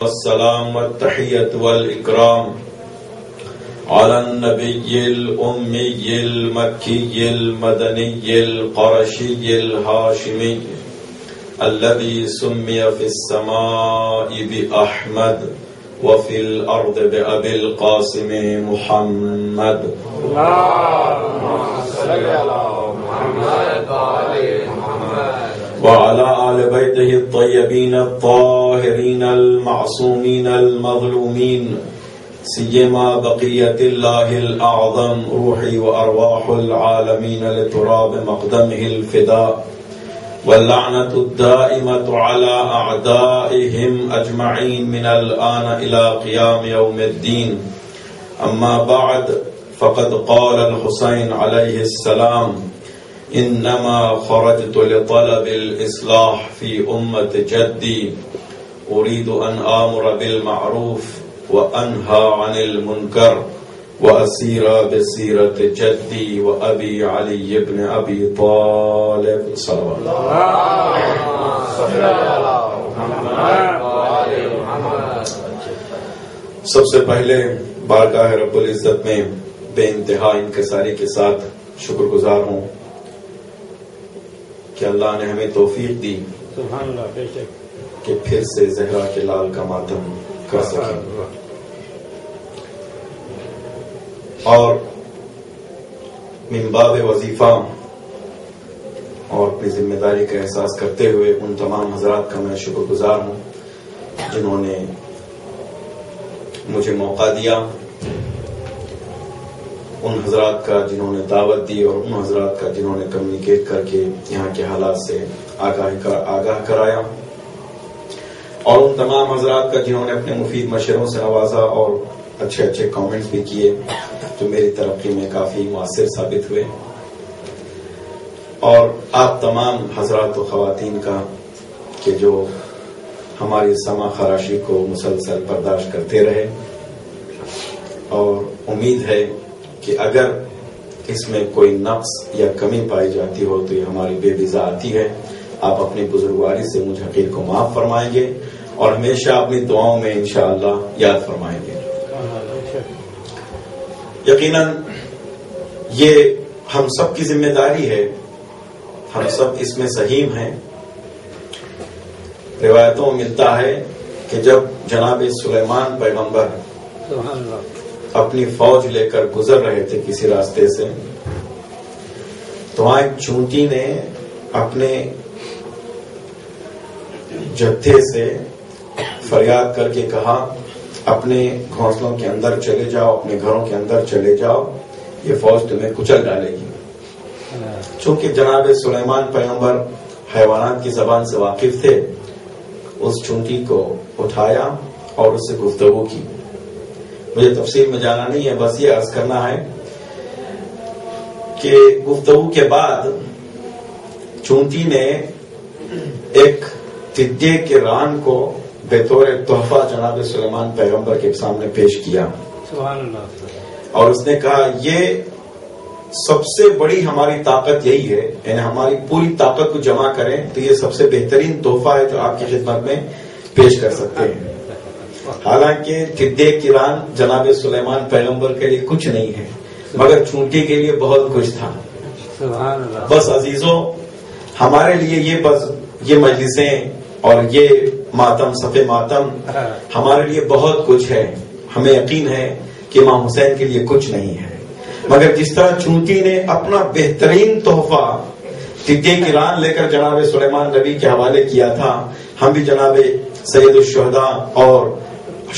السلام والتحية والإكرام على النبي الأمي المكي المدني القرشي الهاشمي الذي سمي في السماء بأحمد وفي الأرض بأبي القاسم محمد. اللهم صل على محمد وعلى محمد وعلى آل بيته الطيبين الطاهرين المعصومين المظلومين سيما بقية الله الأعظم روحي وأرواح العالمين لتراب مقدمه الفداء واللعنة الدائمة على أعدائهم أجمعين من الآن إلى قيام يوم الدين. أما بعد فقد قال الحسين عليه السلام إنما خرجت لطلب الإصلاح في أمة جدي أريد أن آمر بالمعروف وأنهى عن المنكر وأسير بسيرة جدي وأبي علي بن أبي طالب صلى الله عليه وسلم. سب سے پہلے بارگاہ رب العزت میں بے انتہا انکساری کے ساتھ شکر گزار ہوں کہ اللہ نے ہمیں توفیق دی کہ پھر سے زہرا کے لال کا ماتم کر سکیں اور من باب وظیفہ اور اپنی ذمہ داری کا احساس کرتے ہوئے ان تمام حضرات کا میں شکر گزار ہوں جنہوں نے مجھے موقع دیا، ان حضرات کا جنہوں نے دعوت دی اور ان حضرات کا جنہوں نے کمیونیکیٹ کر کے یہاں کے حالات سے آگاہ کرایا، اور ان تمام حضرات کا جنہوں نے اپنے مفید مشوروں سے نوازا اور اچھے اچھے کامنٹس بھی کیے جو میری ترقی میں کافی مؤثر ثابت ہوئے، اور آپ تمام حضرات و خواتین کا کہ جو ہماری سما خراشی کو مسلسل برداشت کرتے رہے، اور امید ہے کہ اگر اس میں کوئی نقص یا کمی پائی جاتی ہو تو یہ ہماری بے بضاعتی ہے. آپ اپنی بزرگواری سے مجھ حقیر کو معاف فرمائیں گے اور ہمیشہ اپنی دعاؤں میں انشاءاللہ یاد فرمائیں گے. یقیناً یہ ہم سب کی ذمہ داری ہے، ہم سب اس میں سہیم ہیں. روایتوں میں ملتا ہے کہ جب جناب سلیمان پیغمبر اپنی فوج لے کر گزر رہے تھے کسی راستے سے تو وہاں ایک چونٹی نے اپنے جتھے سے فریاد کر کے کہا اپنے گھونسلوں کے اندر چلے جاؤ، اپنے گھروں کے اندر چلے جاؤ، یہ فوج تمہیں کچل ڈالے گی. چونکہ جناب سلیمان پیغمبر حیوانات کی زبان سے واقف تھے، اس چونٹی کو اٹھایا اور اس سے گفتگو کی. مجھے تفصیل میں جانا نہیں ہے، بس یہ عرض کرنا ہے کہ گفتگو کے بعد چونٹی نے ایک ٹڈے کے ران کو بطور تحفہ جناب سلیمان پیغمبر کے سامنے پیش کیا اور اس نے کہا یہ سب سے بڑی ہماری طاقت یہی ہے، یعنی ہماری پوری طاقت کو جمع کریں تو یہ سب سے بہترین تحفہ ہے جو آپ کی خدمت میں پیش کر سکتے ہیں. حالانکہ ٹڈے کی ران جناب سلیمان پیغمبر کے لیے کچھ نہیں ہے مگر چونٹی کے لیے بہت کچھ تھا. بس عزیزوں، ہمارے لیے یہ مجلسیں اور یہ ماتم صف ماتم ہمارے لیے بہت کچھ ہے. ہمیں یقین ہے کہ امام حسین کے لیے کچھ نہیں ہے، مگر جس طرح چونٹی نے اپنا بہترین تحفہ ٹڈے کی ران لے کر جناب سلیمان نبی کے حوالے کیا تھا، ہم بھی جناب سید الشہداء اور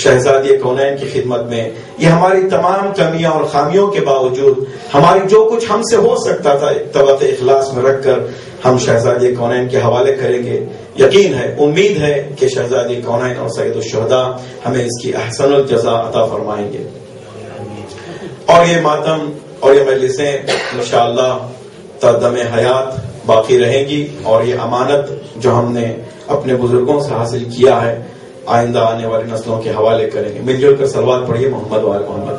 شہزادی کونین کی خدمت میں یہ ہماری تمام کمیاں اور خامیوں کے باوجود ہماری جو کچھ ہم سے ہو سکتا تھا طبق اخلاص میں رکھ کر ہم شہزادی کونین کے حوالے کریں گے. یقین ہے، امید ہے کہ شہزادی کونین اور سید الشہداء ہمیں اس کی احسن الجزا عطا فرمائیں گے. اور یہ ماتم اور یہ مجلسیں انشاءاللہ تا دم حیات باقی رہیں گی، اور یہ امانت جو ہم نے اپنے بزرگوں سے حاصل کیا ہے آئندہ آنے والی نسلوں کے حوالے کریں گے. مل جل کر صلوات پڑھیے محمد وآل محمد.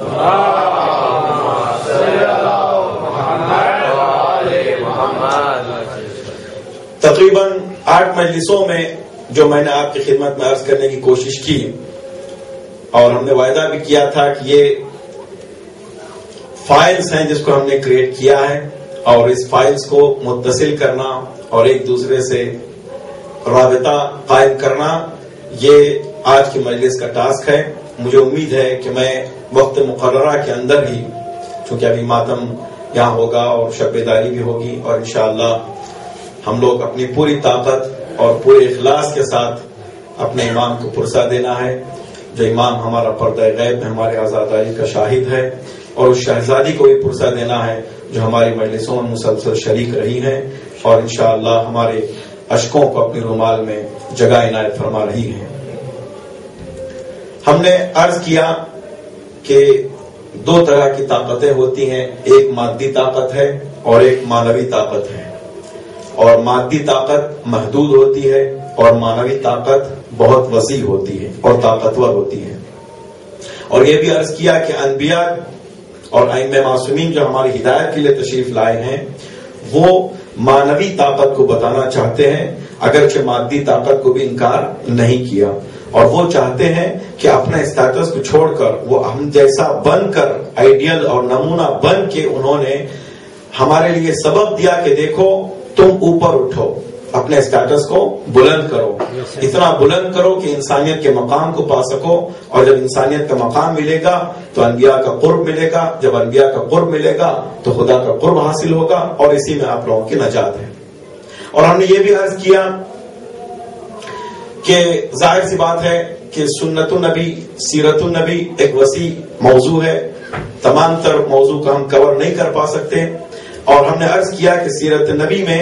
تقریباً 8 مجلسوں میں جو میں نے آپ کی خدمت میں عرض کرنے کی کوشش کی اور ہم نے وعدہ بھی کیا تھا کہ یہ فائلز ہیں جس کو ہم نے کریٹ کیا ہے، اور اس فائلز کو متصل کرنا اور ایک دوسرے سے رابطہ قائم کرنا یہ آج کی مجلس کا ٹاسک ہے. مجھے امید ہے کہ میں وقت مقررہ کے اندر ہی، چونکہ ابھی ماتم یہاں ہوگا اور شب بیداری بھی ہوگی، اور انشاءاللہ ہم لوگ اپنی پوری طاقت اور پورے اخلاص کے ساتھ اپنے امام کو پرسہ دینا ہے. جو امام ہمارا پردہ غیب میں ہمارے آزاداری کا شاہد ہے، اور اس شہزادی کو بھی پرسہ دینا ہے جو ہماری مجلسوں میں مسلسل شریک رہی ہیں اور انشاءاللہ ہمارے اشکوں کو اپنی رومال میں جگہ عنایت فرما رہی ہیں. ہم نے عرض کیا کہ دو طرح کی طاقتیں ہوتی ہیں، ایک مادی طاقت ہے اور ایک معنوی طاقت ہے. اور مادی طاقت محدود ہوتی ہے اور معنوی طاقت بہت وسیع ہوتی ہے اور طاقتور ہوتی ہے. اور یہ بھی عرض کیا کہ انبیاء اور ائمہ معصومین جو ہماری ہدایت کے لیے تشریف لائے ہیں وہ معنوی طاقت کو بتانا چاہتے ہیں، اگرچہ مادی طاقت کو بھی انکار نہیں کیا. اور وہ چاہتے ہیں کہ اپنا اسٹیٹس کو چھوڑ کر وہ ہم جیسا بن کر، آئیڈیل اور نمونہ بن کے انہوں نے ہمارے لیے سبق دیا کہ دیکھو تم اوپر اٹھو، اپنے اسٹیٹس کو بلند کرو، اتنا بلند کرو کہ انسانیت کے مقام کو پا سکو. اور جب انسانیت کا مقام ملے گا تو انبیاء کا قرب ملے گا، جب انبیاء کا قرب ملے گا تو خدا کا قرب حاصل ہوگا، اور اسی میں آپ لوگوں کی نجات ہے. اور ہم نے یہ بھی عرض کیا کہ ظاہر سی بات ہے کہ سنت النبی، سیرت النبی ایک وسیع موضوع ہے، تمام تر موضوع کا ہم کور نہیں کر پا سکتے. اور ہم نے عرض کیا کہ سیرت نبی میں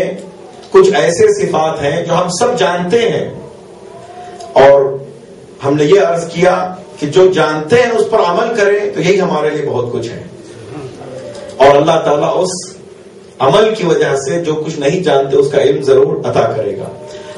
کچھ ایسے صفات ہیں جو ہم سب جانتے ہیں، اور ہم نے یہ عرض کیا کہ جو جانتے ہیں اس پر عمل کریں تو یہی ہمارے لیے بہت کچھ ہے. اور اللہ تعالیٰ اس عمل کی وجہ سے جو کچھ نہیں جانتے اس کا علم ضرور عطا کرے گا.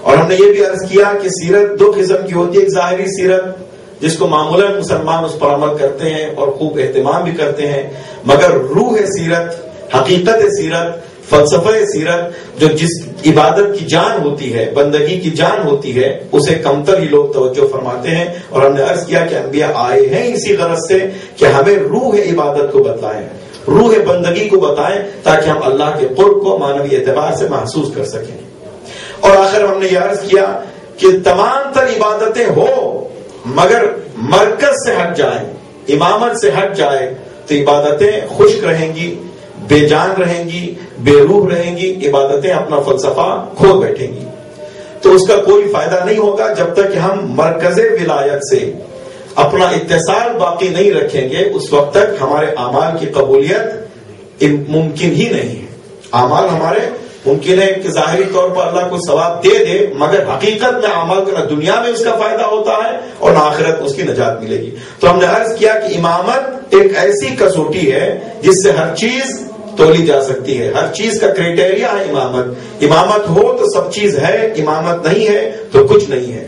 اور ہم نے یہ بھی عرض کیا کہ سیرت دو قسم کی ہوتی ہے، ایک ظاہری سیرت جس کو معمولاً مسلمان اس پر عمل کرتے ہیں اور خوب اہتمام بھی کرتے ہیں، مگر روح سیرت، حقیقت سیرت، فلسفہ سیرت جو جس عبادت کی جان ہوتی ہے، بندگی کی جان ہوتی ہے، اسے کمتر ہی لوگ توجہ فرماتے ہیں. اور ہم نے عرض کیا کہ انبیاء آئے ہیں اسی غرض سے کہ ہمیں روح عبادت کو بتائیں، روح بندگی کو بتائیں، تاکہ ہم اللہ کے قرب کو معنوی اعتبار سے محسوس کر سکیں. اور آخر ہم نے یہ عرض کیا کہ تمام تر عبادتیں ہو مگر مرکز سے ہٹ جائیں، امامت سے ہٹ جائے تو عبادتیں خشک رہیں گی، بے جان رہیں گی، بے روح رہیں گی، عبادتیں اپنا فلسفہ کھو بیٹھیں گی. تو اس کا کوئی فائدہ نہیں ہوگا جب تک کہ ہم مرکز ولایت سے اپنا اتصال باقی نہیں رکھیں گے، اس وقت تک ہمارے اعمال کی قبولیت ممکن ہی نہیں ہے. اعمال ہمارے ممکن ہے کہ ظاہری طور پر اللہ کو ثواب دے دے، مگر حقیقت میں اعمال کا نہ دنیا میں اس کا فائدہ ہوتا ہے اور نہ آخرت اس کی نجات ملے گی. تو ہم نے عرض کیا کہ امامت ایک ایسی کسوٹی ہے جس سے ہر چیز تولی جا سکتی ہے، ہر چیز کا کرائٹیریا ہے امامت. امامت ہو تو سب چیز ہے، امامت نہیں ہے تو کچھ نہیں ہے.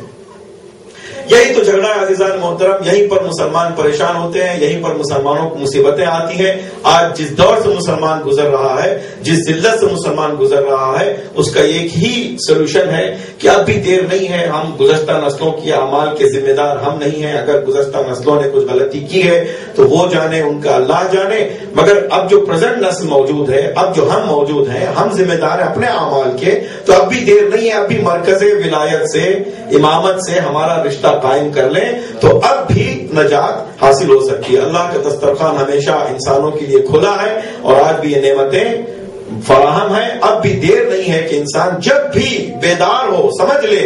یہی تو جھگڑا ہے عزیزان محترم، یہیں پر مسلمان پریشان ہوتے ہیں، یہیں پر مسلمانوں کو مصیبتیں آتی ہیں. آج جس دور سے مسلمان گزر رہا ہے، جس ذلت سے مسلمان گزر رہا ہے، اس کا ایک ہی سولوشن ہے کہ اب بھی دیر نہیں ہے. ہم گزشتہ نسلوں کی اعمال کے ذمہ دار ہم نہیں ہیں. اگر گزشتہ نسلوں نے کچھ غلطی کی ہے تو وہ جانے، ان کا اللہ جانے، مگر اب جو پریزنٹ نسل موجود ہے، اب جو ہم موجود ہیں، ہم ذمہ دار ہیں اپنے اعمال کے. تو اب بھی دیر نہیں ہے، اب بھی مرکز ولایت سے، امامت سے ہمارا رشتہ قائم کر لیں تو اب بھی نجات حاصل ہو سکتی ہے. اللہ کا دسترخوان ہمیشہ انسانوں کے لیے کھلا ہے اور آج بھی یہ نعمتیں فراہم ہیں. اب بھی دیر نہیں ہے کہ انسان جب بھی بیدار ہو سمجھ لے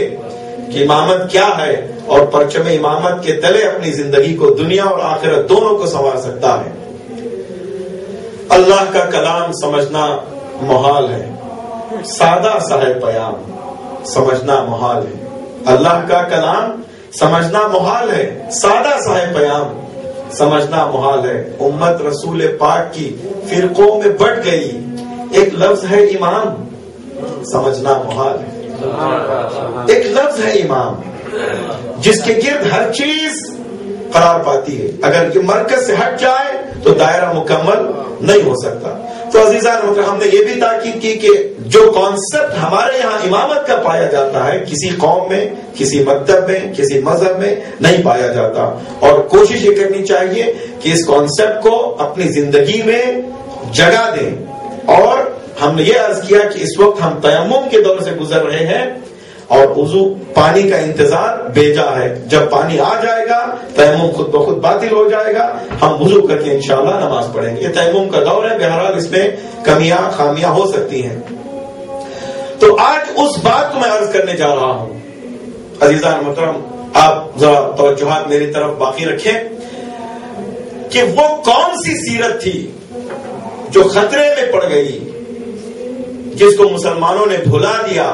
کہ امامت کیا ہے اور پرچم امامت کے تلے اپنی زندگی کو، دنیا اور آخرت دونوں کو سنوار سکتا ہے. اللہ کا کلام سمجھنا محال ہے، سادہ سا ہے پیام سمجھنا محال ہے. اللہ کا کلام سمجھنا محال ہے، سادہ سا ہے پیام سمجھنا محال ہے. امت رسول پاک کی فرقوں میں بٹ گئی، ایک لفظ ہے امام سمجھنا محال ہے. ایک لفظ ہے امام جس کے گرد ہر چیز قرار پاتی ہے. اگر یہ مرکز سے ہٹ جائے تو دائرہ مکمل نہیں ہو سکتا. تو عزیزان مطلب ہم نے یہ بھی تاکید کی کہ جو کانسیپٹ ہمارے یہاں امامت کا پایا جاتا ہے کسی قوم میں، کسی مکتب میں، کسی مذہب میں نہیں پایا جاتا، اور کوشش یہ کرنی چاہیے کہ اس کانسیپٹ کو اپنی زندگی میں جگہ دیں۔ اور ہم نے یہ عرض کیا کہ اس وقت ہم تیمم کے دور سے گزر رہے ہیں اور وضو پانی کا انتظار بیجا ہے، جب پانی آ جائے گا تیمم خود بخود باطل ہو جائے گا، ہم وضو کر کے انشاءاللہ نماز پڑھیں گے۔ یہ تیمم کا دور ہے، بہرحال اس میں کمیاں خامیاں ہو سکتی ہیں۔ تو آج اس بات کو میں عرض کرنے جا رہا ہوں، عزیزان محترم آپ ذرا توجہات میری طرف باقی رکھیں، کہ وہ کون سی سیرت تھی جو خطرے میں پڑ گئی، جس کو مسلمانوں نے بھلا دیا،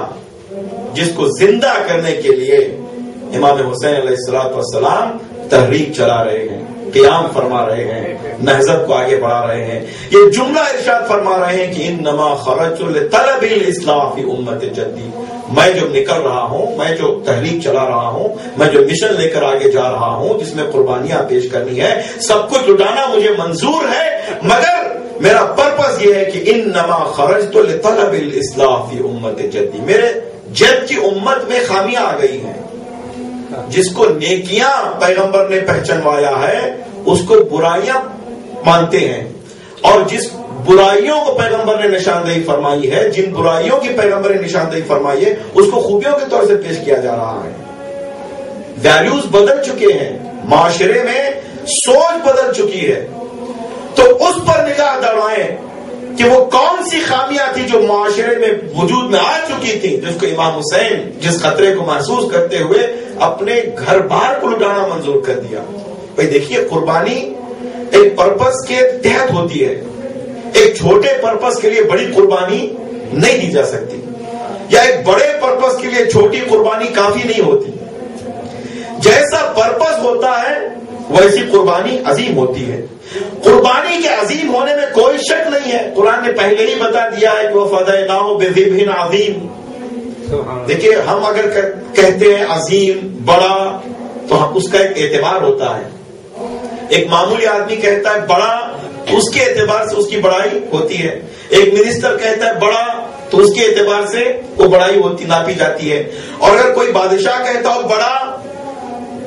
جس کو زندہ کرنے کے لیے امام حسین علیہ السلام تحریک چلا رہے ہیں، قیام فرما رہے ہیں، نہضت کو آگے بڑھا رہے ہیں۔ یہ جملہ ارشاد فرما رہے ہیں کہ انما خرجت لطلب الاصلاح فی امت جدی، میں جو نکل رہا ہوں، میں جو تحریک چلا رہا ہوں، میں جو مشن لے کر آگے جا رہا ہوں، جس میں قربانیاں پیش کرنی ہے، سب کچھ لٹانا مجھے منظور ہے، مگر میرا پرپس یہ ہے کہ انما خرجت لطلب الاصلاح فی امت جدی، میرے جد کی امت میں خامیاں آ گئی ہیں، جس کو نیکیاں پیغمبر نے پہچنوایا ہے اس کو برائیاں مانتے ہیں، اور جس برائیوں کو پیغمبر نے نشاندہی فرمائی ہے، جن برائیوں کی پیغمبر نے نشاندہی فرمائی ہے، اس کو خوبیوں کے طور سے پیش کیا جا رہا ہے۔ ویلیوز بدل چکے ہیں، معاشرے میں سوچ بدل چکی ہے، تو اس پر نگاہ دوڑائیں کہ وہ کون سی خامیاں تھی جو معاشرے میں وجود میں آ چکی تھی، جس کو امام حسین جس خطرے کو محسوس کرتے ہوئے اپنے گھر بار کو لٹانا منظور کر دیا۔ بھائی دیکھیے، قربانی ایک پرپس کے تحت ہوتی ہے، ایک چھوٹے پرپس کے لیے بڑی قربانی نہیں دی جا سکتی، یا ایک بڑے پرپس کے لیے چھوٹی قربانی کافی نہیں ہوتی۔ جیسا پرپس ہوتا ہے ویسی قربانی عظیم ہوتی ہے۔ قربانی کے عظیم ہونے میں کوئی شک نہیں ہے، قرآن نے پہلے ہی بتا دیا ہے کہ وَفَدَيْنَاهُ بِذِبْحٍ عَظِيمٍ۔ دیکھیے، ہم اگر کہتے ہیں عظیم، بڑا، تو اس کا ایک اعتبار ہوتا ہے۔ ایک معمولی آدمی کہتا ہے بڑا، اس کے اعتبار سے اس کی بڑائی ہوتی ہے۔ ایک منسٹر کہتا ہے بڑا، تو اس کے اعتبار سے وہ بڑائی ہوتی ناپی جاتی ہے۔ اور اگر کوئی بادشاہ کہتا ہو بڑا،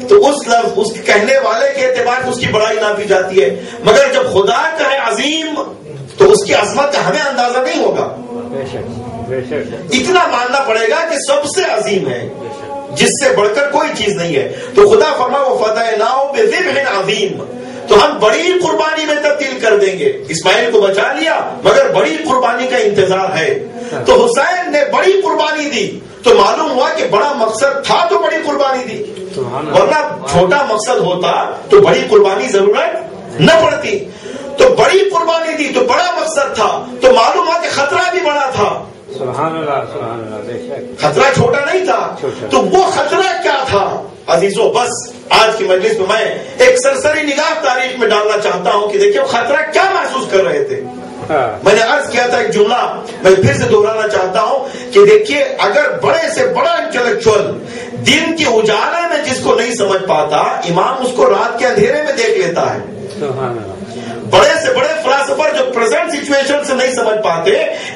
تو اس لفظ اس کہنے والے کے اعتبار سے اس کی بڑائی ناپی جاتی ہے، مگر جب خدا کہے عظیم تو اس کی عظمت کا ہمیں اندازہ نہیں ہوگا۔ اتنا ماننا پڑے گا کہ سب سے عظیم ہے، جس سے بڑھ کر کوئی چیز نہیں ہے۔ تو خدا فرمایا وَفَدَيْنَاهُ بِذِبْحٍ عَظِيمٍ، تو ہم بڑی قربانی میں تبدیل کر دیں گے۔ اسماعیل کو بچا لیا، مگر بڑی قربانی کا انتظار ہے۔ تو حسین نے بڑی قربانی دی، تو معلوم ہوا کہ بڑا مقصد تھا تو بڑی قربانی دی، ورنہ چھوٹا مقصد ہوتا تو بڑی قربانی ضرورت نہ پڑتی۔ تو بڑی قربانی دی تو بڑا مقصد تھا، تو معلوم ہوا کہ خطرہ بھی بڑا تھا۔ سبحان اللہ، سبحان اللہ، خطرہ چھوٹا نہیں تھا۔ تو وہ خطرہ کیا تھا عزیزو؟ بس آج کی مجلس میں میں ایک سرسری نگاہ تاریخ میں ڈالنا چاہتا ہوں کہ دیکھیں خطرہ کیا محسوس کر رہے تھے۔ میں نے عرض کیا تھا ایک جملہ میں پھر سے دہرانا چاہتا ہوں کہ دیکھیے، اگر بڑے سے بڑا انٹلیکچوئل دن کے اجالے میں جس کو نہیں سمجھ پاتا، امام اس کو رات کے اندھیرے میں دیکھ لیتا ہے۔ بڑے سے بڑے فلاسفر جو پریزنٹ سچویشن سے نہیں سمجھ پاتے،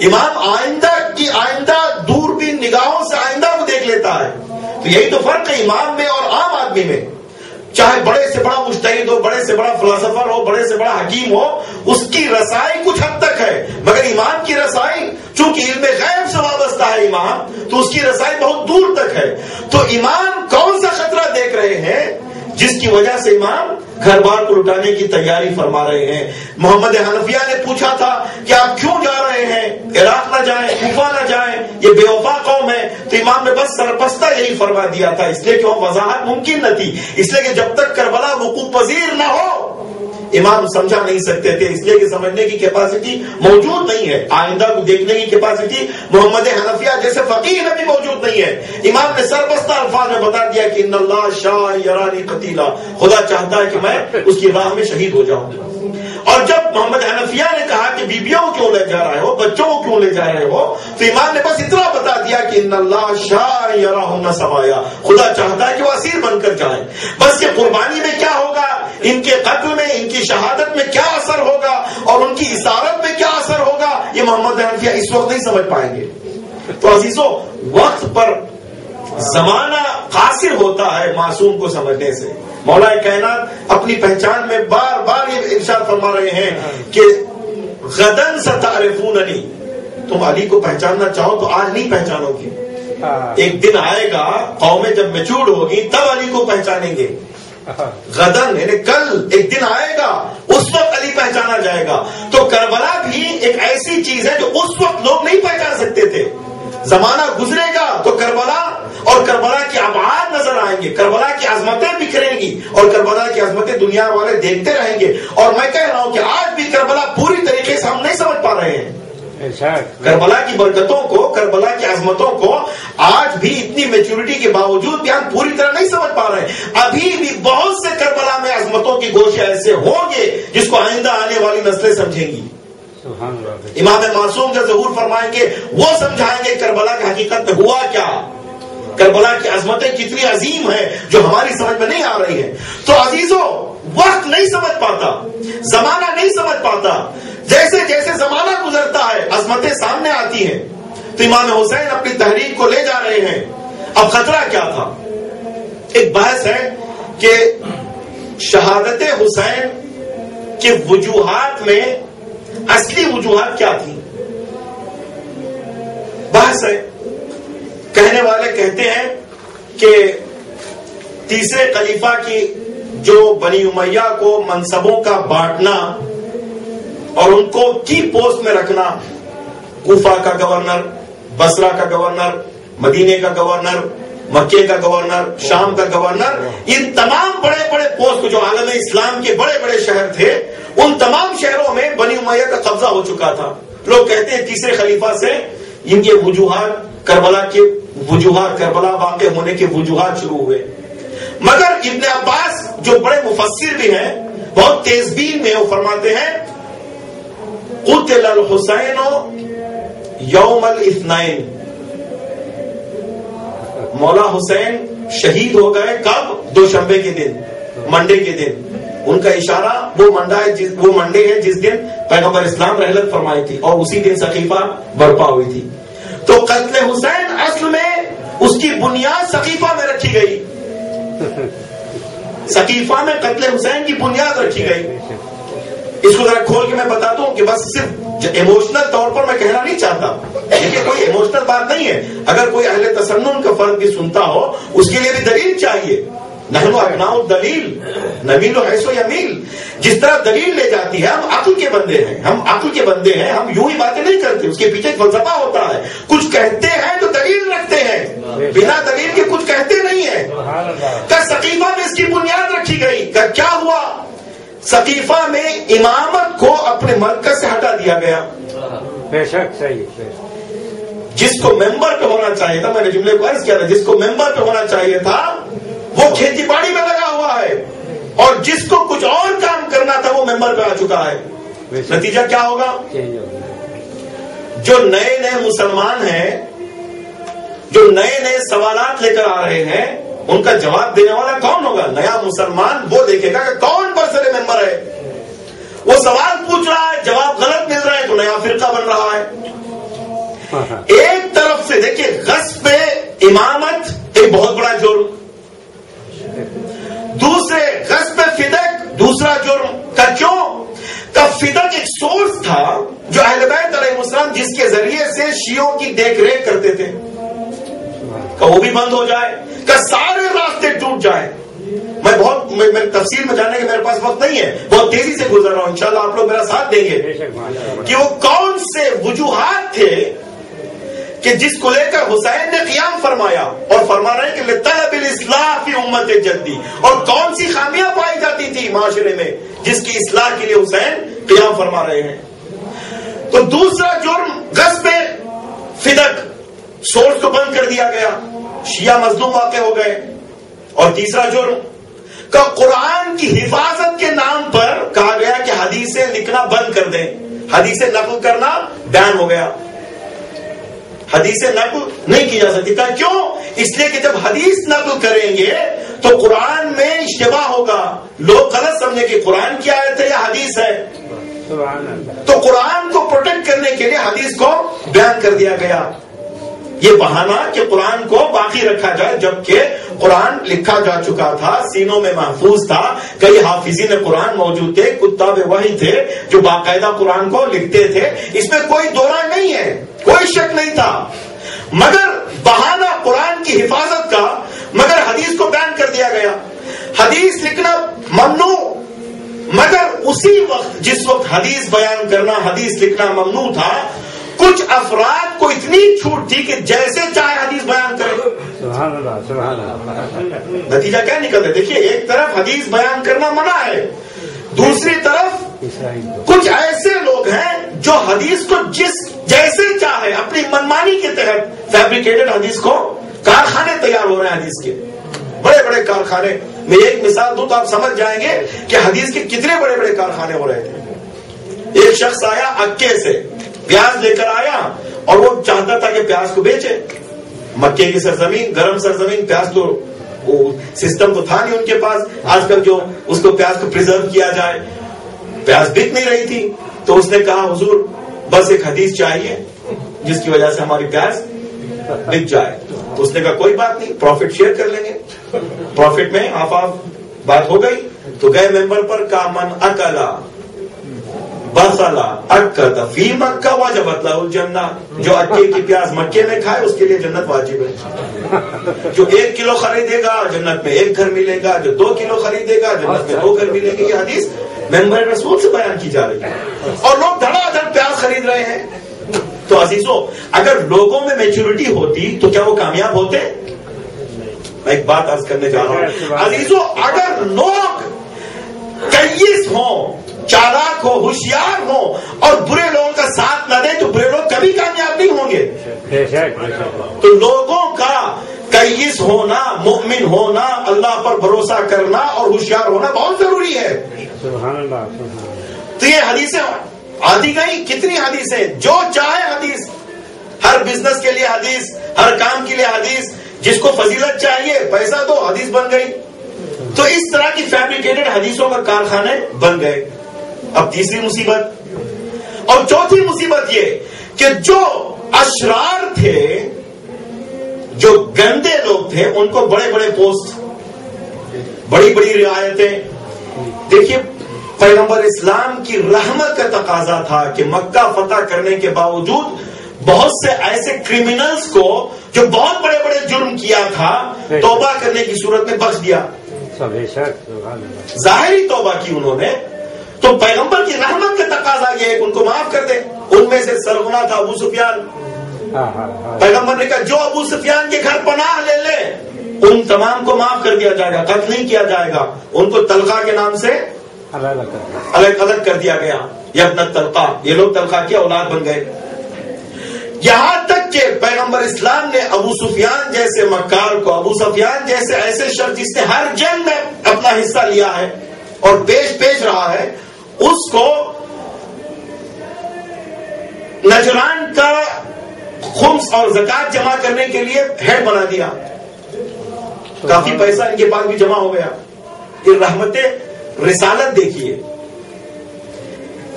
امام آئندہ دوربین نگاہوں سے آئندہ کو دیکھ لیتا ہے۔ تو یہی تو فرق ہے امام میں اور عام آدمی میں۔ چاہے بڑے سے بڑا مجتہد ہو، بڑے سے بڑا فلاسفر ہو، بڑے سے بڑا حکیم ہو، اس کی رسائی کچھ حد تک ہے، مگر امام کی رسائی چونکہ علم غیب سے وابستہ ہے امام، تو اس کی رسائی بہت دور تک ہے۔ تو امام کون سا خطرہ دیکھ رہے ہیں جس کی وجہ سے امام گھر بار کو لٹانے کی تیاری فرما رہے ہیں؟ محمد حنفیہ نے پوچھا تھا کہ آپ کیوں جا رہے ہیں، عراق نہ جائیں، کوفہ نہ جائیں، یہ بے وفا قوم ہے؟ تو امام نے بس سرپستہ یہی فرما دیا تھا، اس لیے کہ وہ وضاحت ممکن نہ تھی، اس لیے کہ جب تک کربلا وقوع پذیر نہ ہو امام سمجھا نہیں سکتے تھے، اس لیے کہ سمجھنے کی کیپیسٹی موجود نہیں ہے، آئندہ کو دیکھنے کی کیپیسٹی محمد حنفیہ جیسے فقیہ میں بھی موجود نہیں ہے۔ امام نے سربستہ الفاظ میں بتا دیا کہ ان اللہ شاء یرانی قتیلا، خدا چاہتا ہے کہ میں اس کی راہ میں شہید ہو جاؤں۔ اور جب محمد حنفیہ نے کہا کہ بیبیوں کو کیوں لے جا رہے ہو، بچوں کو کیوں لے جا رہے ہو، تو امام نے بس اتنا بتا دیا کہ ان اللہ شاء یراہن سبایا، خدا چاہتا ہے کہ وہ اسیر بن کر جائیں۔ بس یہ قربانی میں کیا ہوگا، ان کے قتل میں، ان کی شہادت میں کیا اثر ہوگا، اور ان کی اسارت میں کیا اثر ہوگا، یہ محمد حنفیہ اس وقت نہیں سمجھ پائیں گے. تو عزیزوں وقت پر زمانہ قاصر ہوتا ہے معصوم کو سمجھنے سے. مولا کائنات اپنی پہچان میں بار بار یہ ارشاد فرما رہے ہیں کہ غدن ستعرفوننی، تم علی کو پہچاننا چاہو تو آج نہیں پہچانو گے، ایک دن آئے گا قومیں جب میچور ہوگی تب علی کو پہچانیں گے. غدن یعنی کل ایک دن آئے گا اس وقت علی پہچانا جائے گا. تو کربلا بھی ایک ایسی چیز ہے جو اس وقت لوگ نہیں پہچان سکتے تھے. زمانہ گزرے گا تو کربلا اور کربلا کی ابعاد نظر آئیں گے، کربلا کی عظمتیں بکھریں گی اور کربلا کی عظمتیں دنیا والے دیکھتے رہیں گے. اور میں کہہ رہا ہوں کہ آج بھی کربلا پوری طریقے سے ہم نہیں سمجھ پا رہے ہیں. کربلا کی برکتوں کو، کربلا کی عظمتوں کو آج بھی اتنی میچورٹی کے باوجود بھی ہم پوری طرح نہیں سمجھ پا رہے ہیں. ابھی بھی بہت سے کربلا میں عظمتوں کی گوشے ایسے ہوں گے جس کو آئندہ آنے والی نسلیں سمجھیں گی. امام معصوم جو ظہور فرمائیں گے وہ سمجھائیں گے کربلا کی حقیقت میں ہوا کیا، کربلا کی عظمتیں کتنی عظیم ہیں جو ہماری سمجھ میں نہیں آ رہی ہیں. تو عزیزوں وقت نہیں سمجھ پاتا، زمانہ نہیں سمجھ پاتا. جیسے جیسے زمانہ گزرتا ہے عظمتیں سامنے آتی ہیں. تو امام حسین اپنی تحریک کو لے جا رہے ہیں. اب خطرہ کیا تھا؟ ایک بحث ہے کہ شہادت حسین کے وجوہات میں اصلی وجوہات کیا تھی. بحث ہے. کہنے والے کہتے ہیں کہ تیسرے خلیفہ کی جو بنی امیہ کو منصبوں کا بانٹنا اور ان کو کی پوسٹ میں رکھنا، کوفہ کا گورنر، بصرہ کا گورنر، مدینے کا گورنر، مکے کا گورنر، شام کا گورنر، ان تمام بڑے بڑے پوسٹ جو عالم اسلام کے بڑے بڑے شہر تھے ان تمام شہروں میں بنی امیہ کا قبضہ ہو چکا تھا. لوگ کہتے ہیں تیسرے خلیفہ سے ان کے وجوہات، کربلا کے وجوہات، کربلا واقع ہونے کے وجوہات شروع ہوئے. مگر ابن عباس جو بڑے مفسر بھی ہیں بہت تیز بین میں وہ فرماتے ہیں قتل الحسین یوم الاثنین، مولا حسین شہید ہو گئے کب؟ دوشنبے کے دن، منڈے کے دن. ان کا اشارہ وہ منڈے ہے جس دن پیغمبر اسلام رحلت فرمائی تھی اور اسی دن سقیفہ برپا ہوئی تھی. تو قتل حسین اصل میں اس کی بنیاد سقیفہ میں رکھی گئی. سقیفہ میں قتل حسین کی بنیاد رکھی گئی. اس کو ذرا کھول کے میں بتاتا ہوں کہ بس صرف ایموشنل طور پر میں کہنا نہیں چاہتا، لیکن کوئی ایموشنل بات نہیں ہے. اگر کوئی اہل تسنن کا فرد بھی سنتا ہو اس کے لیے بھی دلیل چاہیے. نحن ابناء الدلیل نمیل حیث یمیل. جس طرح دلیل لے جاتی ہے، ہم عقل کے بندے ہیں، ہم عقل کے بندے ہیں، ہم یوں ہی باتیں نہیں کرتے، اس کے پیچھے ایک فلسفہ ہوتا ہے. کچھ کہتے ہیں تو دلیل رکھتے ہیں، بنا دلیل کے کچھ کہتے نہیں ہیں. کہ سقیفہ میں اس کی بنیاد رکھی گئی. کہ کیا ہوا؟ سقیفہ میں امامت کو اپنے مرکز سے ہٹا دیا گیا. بے شک صحیح. جس کو ممبر پہ ہونا چاہیے تھا، میں نے جملے کو عرض کیا تھا، جس کو ممبر پہ ہونا چاہیے تھا وہ کھیتی باڑی میں لگا ہوا ہے، اور جس کو کچھ اور کام کرنا تھا وہ ممبر پہ آ چکا ہے. نتیجہ کیا ہوگا؟ جو نئے نئے مسلمان ہیں، جو نئے نئے سوالات لے کر آ رہے ہیں، ان کا جواب دینے والا کون ہوگا؟ نیا مسلمان وہ دیکھے گا کہ کون برسر ممبر ہے. وہ سوال پوچھ رہا ہے، جواب غلط مل رہا ہے تو نیا فرقہ بن رہا ہے. ایک طرف سے دیکھیے غصب امامت ایک بہت بڑا جرم، دوسرے غصب فدق دوسرا جرم. کا کیوں؟ کا فدق ایک سورس تھا جو اہل بیت علیہ السلام جس کے ذریعے سے شیعوں کی دیکھ ریکھ کرتے تھے، کہ وہ بھی بند ہو جائے، کہ سارے راستے ٹوٹ جائیں. میں تفصیل میں جانے کے میرے پاس وقت نہیں ہے، بہت تیزی سے گزر رہا ہوں، انشاءاللہ آپ لوگ میرا ساتھ دیں گے کہ وہ کون سے وجوہات تھے کہ جس کو لے کر حسین نے قیام فرمایا اور فرما رہے ہیں کہ لطلب الاصلاح فی امت جدی، اور کون سی خامیاں پائی جاتی تھی معاشرے میں جس کی اصلاح کے لیے حسین قیام فرما رہے ہیں. تو دوسرا جرم غصب فدق، سورس کو بند کر دیا گیا، شیعہ مظلوم واقع ہو گئے. اور تیسرا جرم کا قرآن کی حفاظت کے نام پر کہا گیا کہ حدیثیں لکھنا بند کر دیں، حدیثیں نقل کرنا بیان ہو گیا، حدیثیں نقل نہیں کی جا سکتی. کیوں؟ اس لیے کہ جب حدیث نقل کریں گے تو قرآن میں اشتباہ ہوگا، لوگ غلط سمجھیں کہ قرآن کی آیت ہے یا حدیث ہے. تو قرآن کو پروٹیکٹ کرنے کے لیے حدیث کو بیان کر دیا گیا. یہ بہانہ کہ قرآن کو باقی رکھا جائے، جبکہ قرآن لکھا جا چکا تھا، سینوں میں محفوظ تھا، کئی حافظین قرآن موجود تھے، کتاب وحی تھے جو باقاعدہ قرآن کو لکھتے تھے، اس میں کوئی دو رائے نہیں ہے، کوئی شک نہیں تھا. مگر بہانہ قرآن کی حفاظت کا، مگر حدیث کو بیان کر دیا گیا. حدیث لکھنا ممنوع، مگر اسی وقت جس وقت حدیث بیان کرنا، حدیث لکھنا ممنوع تھا، کچھ افراد کو اتنی چھوٹ تھی کہ جیسے چاہے حدیث بیان کرے. سبحان اللہ سبحان اللہ. نتیجہ کیا نکلتا ہے؟ دیکھیے، ایک طرف حدیث بیان کرنا منع ہے، دوسری طرف کچھ ایسے لوگ ہیں جو حدیث کو جیسے چاہے اپنی منمانی کے تحت فیبریکیٹڈ حدیث کو، کارخانے تیار ہو رہے ہیں حدیث کے، بڑے بڑے کارخانے. میں ایک مثال دوں تو آپ سمجھ جائیں گے کہ حدیث کے کتنے بڑے بڑے کارخانے ہو رہے تھے. ایک شخص آیا اکے سے، پیاز لے کر آیا اور وہ چاہتا تھا کہ پیاز کو بیچے. مکے کی سرزمین، گرم سرزمین، پیاز تو سسٹم تو تھا نہیں ان کے پاس آج کل جو اس کو پیاز کو پریزرو کیا جائے. پیاز بک نہیں رہی تھی تو اس نے کہا حضور بس ایک حدیث چاہیے جس کی وجہ سے ہماری پیاز بک جائے. تو اس نے کہا کوئی بات نہیں، پروفٹ شیئر کر لیں گے. پروفٹ میں آف بات ہو گئی تو گئے ممبر پر، کا من اکلا بسلا اکت فی مکہ وجبت لہ الجنہ، جو اکے کی پیاز مکے میں کھائے اس کے لیے جنت واجب ہے. جو 1 کلو خریدے گا جنت میں 1 گھر ملے گا، جو 2 کلو خریدے گا جنت میں 2 گھر ملیں گے. یہ حدیث ممبر رسول سے بیان کی جا رہی ہے اور لوگ دھڑا دھڑ پیاز خرید رہے ہیں. تو عزیزو، اگر لوگوں میں میچورٹی ہوتی تو کیا وہ کامیاب ہوتے؟ میں ایک بات عرض کرنے جا رہا ہوں عزیزو، اگر لوگ کیس ہوں، چالاک ہو، ہوشیار ہو اور برے لوگوں کا ساتھ نہ دیں تو برے لوگ کبھی کامیاب نہیں ہوں گے. تو لوگوں کا کیس ہونا، مومن ہونا، اللہ پر بھروسہ کرنا اور ہوشیار ہونا بہت ضروری ہے. سبحان اللہ. تو یہ حدیثیں آدھی گئی، کتنی حدیثیں، جو چاہے حدیث، ہر بزنس کے لیے حدیث، ہر کام کے لیے حدیث، جس کو فضیلت چاہیے پیسہ دو، حدیث بن گئی. تو اس طرح کی فیبریکیٹڈ حدیثوں کا کارخانے بن گئے. اب تیسری مصیبت اور چوتھی مصیبت یہ کہ جو اشرار تھے، جو گندے لوگ تھے، ان کو بڑے بڑے پوسٹ، بڑی بڑی رعایتیں. دیکھیے، پیغمبر اسلام کی رحمت کا تقاضا تھا کہ مکہ فتح کرنے کے باوجود بہت سے ایسے کرمنلز کو جو بہت بڑے بڑے جرم کیا تھا، توبہ کرنے کی صورت میں بخش دیا. ظاہری توبہ کی انہوں نے. تو پیغمبر کی رحمت کا تقاضا یہ ہے کہ ان کو معاف کر دیں. ان میں سے سرغنہ تھا ابو سفیان. پیغمبر نے کہا جو ابو سفیان کے گھر پناہ لے لے ان تمام کو معاف کر دیا جائے گا، قتل نہیں کیا جائے گا. ان کو طلقہ کے نام سے الگ الگ کر دیا گیا. یہ اپنا طلقہ، یہ لوگ طلقہ کی اولاد بن گئے. یہاں تک کہ پیغمبر اسلام نے ابو سفیان جیسے مکار کو، ابو سفیان جیسے ایسے شخص جس نے ہر جنگ میں اپنا حصہ لیا ہے اور پیش رہا ہے، اس کو نجران کا خمس اور زکات جمع کرنے کے لیے ہیڈ بنا دیا. کافی پیسہ ان کے پاس بھی جمع ہو گیا. یہ رحمت رسالت دیکھیے.